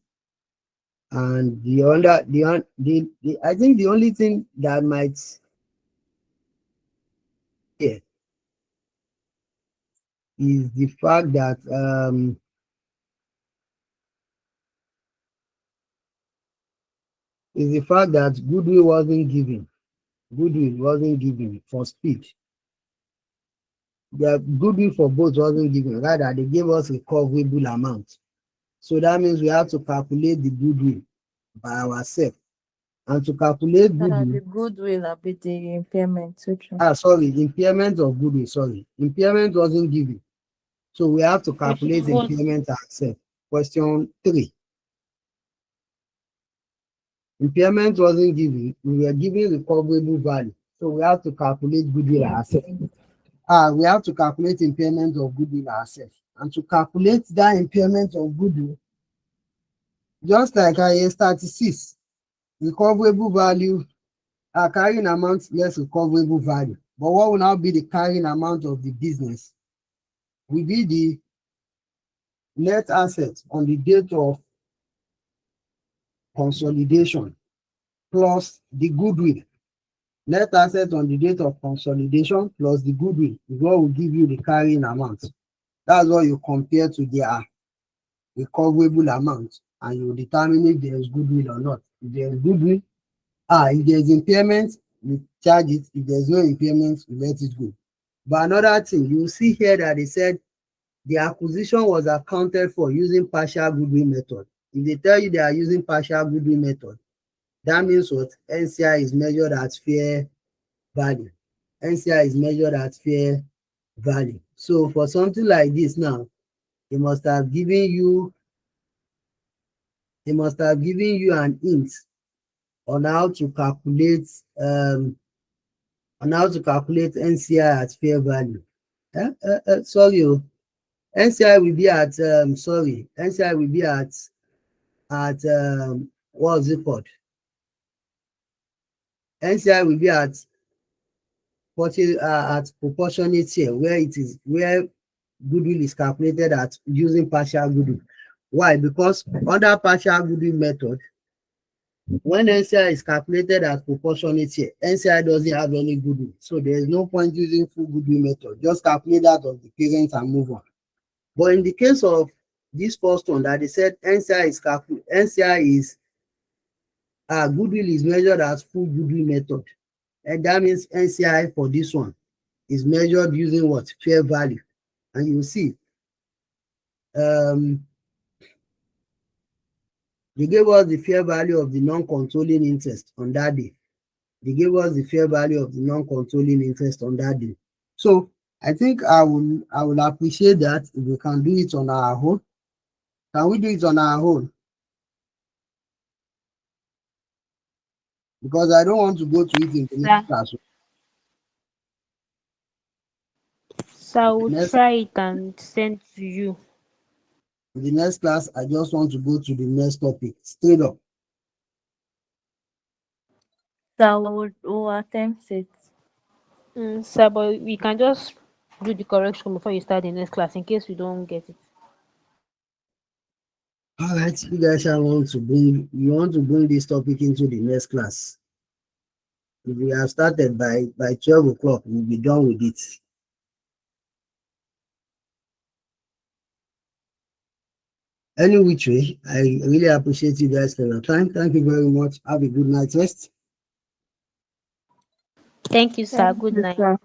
and I think the only thing that might here is the fact that goodwill wasn't given. Goodwill wasn't given for speed. The goodwill for both wasn't given. Rather, they gave us recoverable amount. So that means we have to calculate the goodwill by ourselves. And to calculate goodwill, The goodwill will be the impairment. Impairment of goodwill, Impairment wasn't given. So we have to calculate impairment ourselves. Question 3. Impairment wasn't given. We were given recoverable value. So we have to calculate goodwill ourselves. We have to calculate impairment of goodwill ourselves. And to calculate that impairment of goodwill, just like IAS 36, recoverable value, carrying amount less recoverable value. But what will now be the carrying amount of the business? Will be the net assets on the date of consolidation plus the goodwill. Net assets on the date of consolidation plus the goodwill is what will give you the carrying amount. That's what you compare to their recoverable amount, and you determine if there is goodwill or not. If there is goodwill, if there is impairment, we charge it. If there is no impairment, we let it go. But another thing, you see here that they said the acquisition was accounted for using partial goodwill method. If they tell you they are using partial goodwill method, that means what? NCI is measured at fair value. NCI is measured at fair value. So for something like this now, they must have given you an hint on how to calculate NCI at fair value. Sorry, NCI will be at NCI will be at what's it called? NCI will be at proportionate share, where goodwill is calculated at using partial goodwill. Why? Because under partial goodwill method, when NCI is calculated as proportionate share, NCI doesn't have any goodwill. So there is no point using full goodwill method. Just calculate that of the parent and move on. But in the case of this first one that they said NCI is goodwill is measured as full goodwill method. And that means NCI for this one is measured using what? Fair value. And you see, they gave us the fair value of the non-controlling interest on that day. They gave us the fair value of the non-controlling interest on that day. So I think I will appreciate that if we can do it on our own. Can we do it on our own? Because I don't want to go to it in the next class. So I will try it and send to you. In the next class, I just want to go to the next topic. Straight up. So we'll attempt it. Sir, but we can just do the correction before you start the next class in case we don't get it. All right, you guys want to bring this topic into the next class. If we have started by 12 o'clock, we'll be done with it. Any which way, I really appreciate you guys for your time. Thank you very much. Have a good night rest. Thank you, sir. Good night. Sir.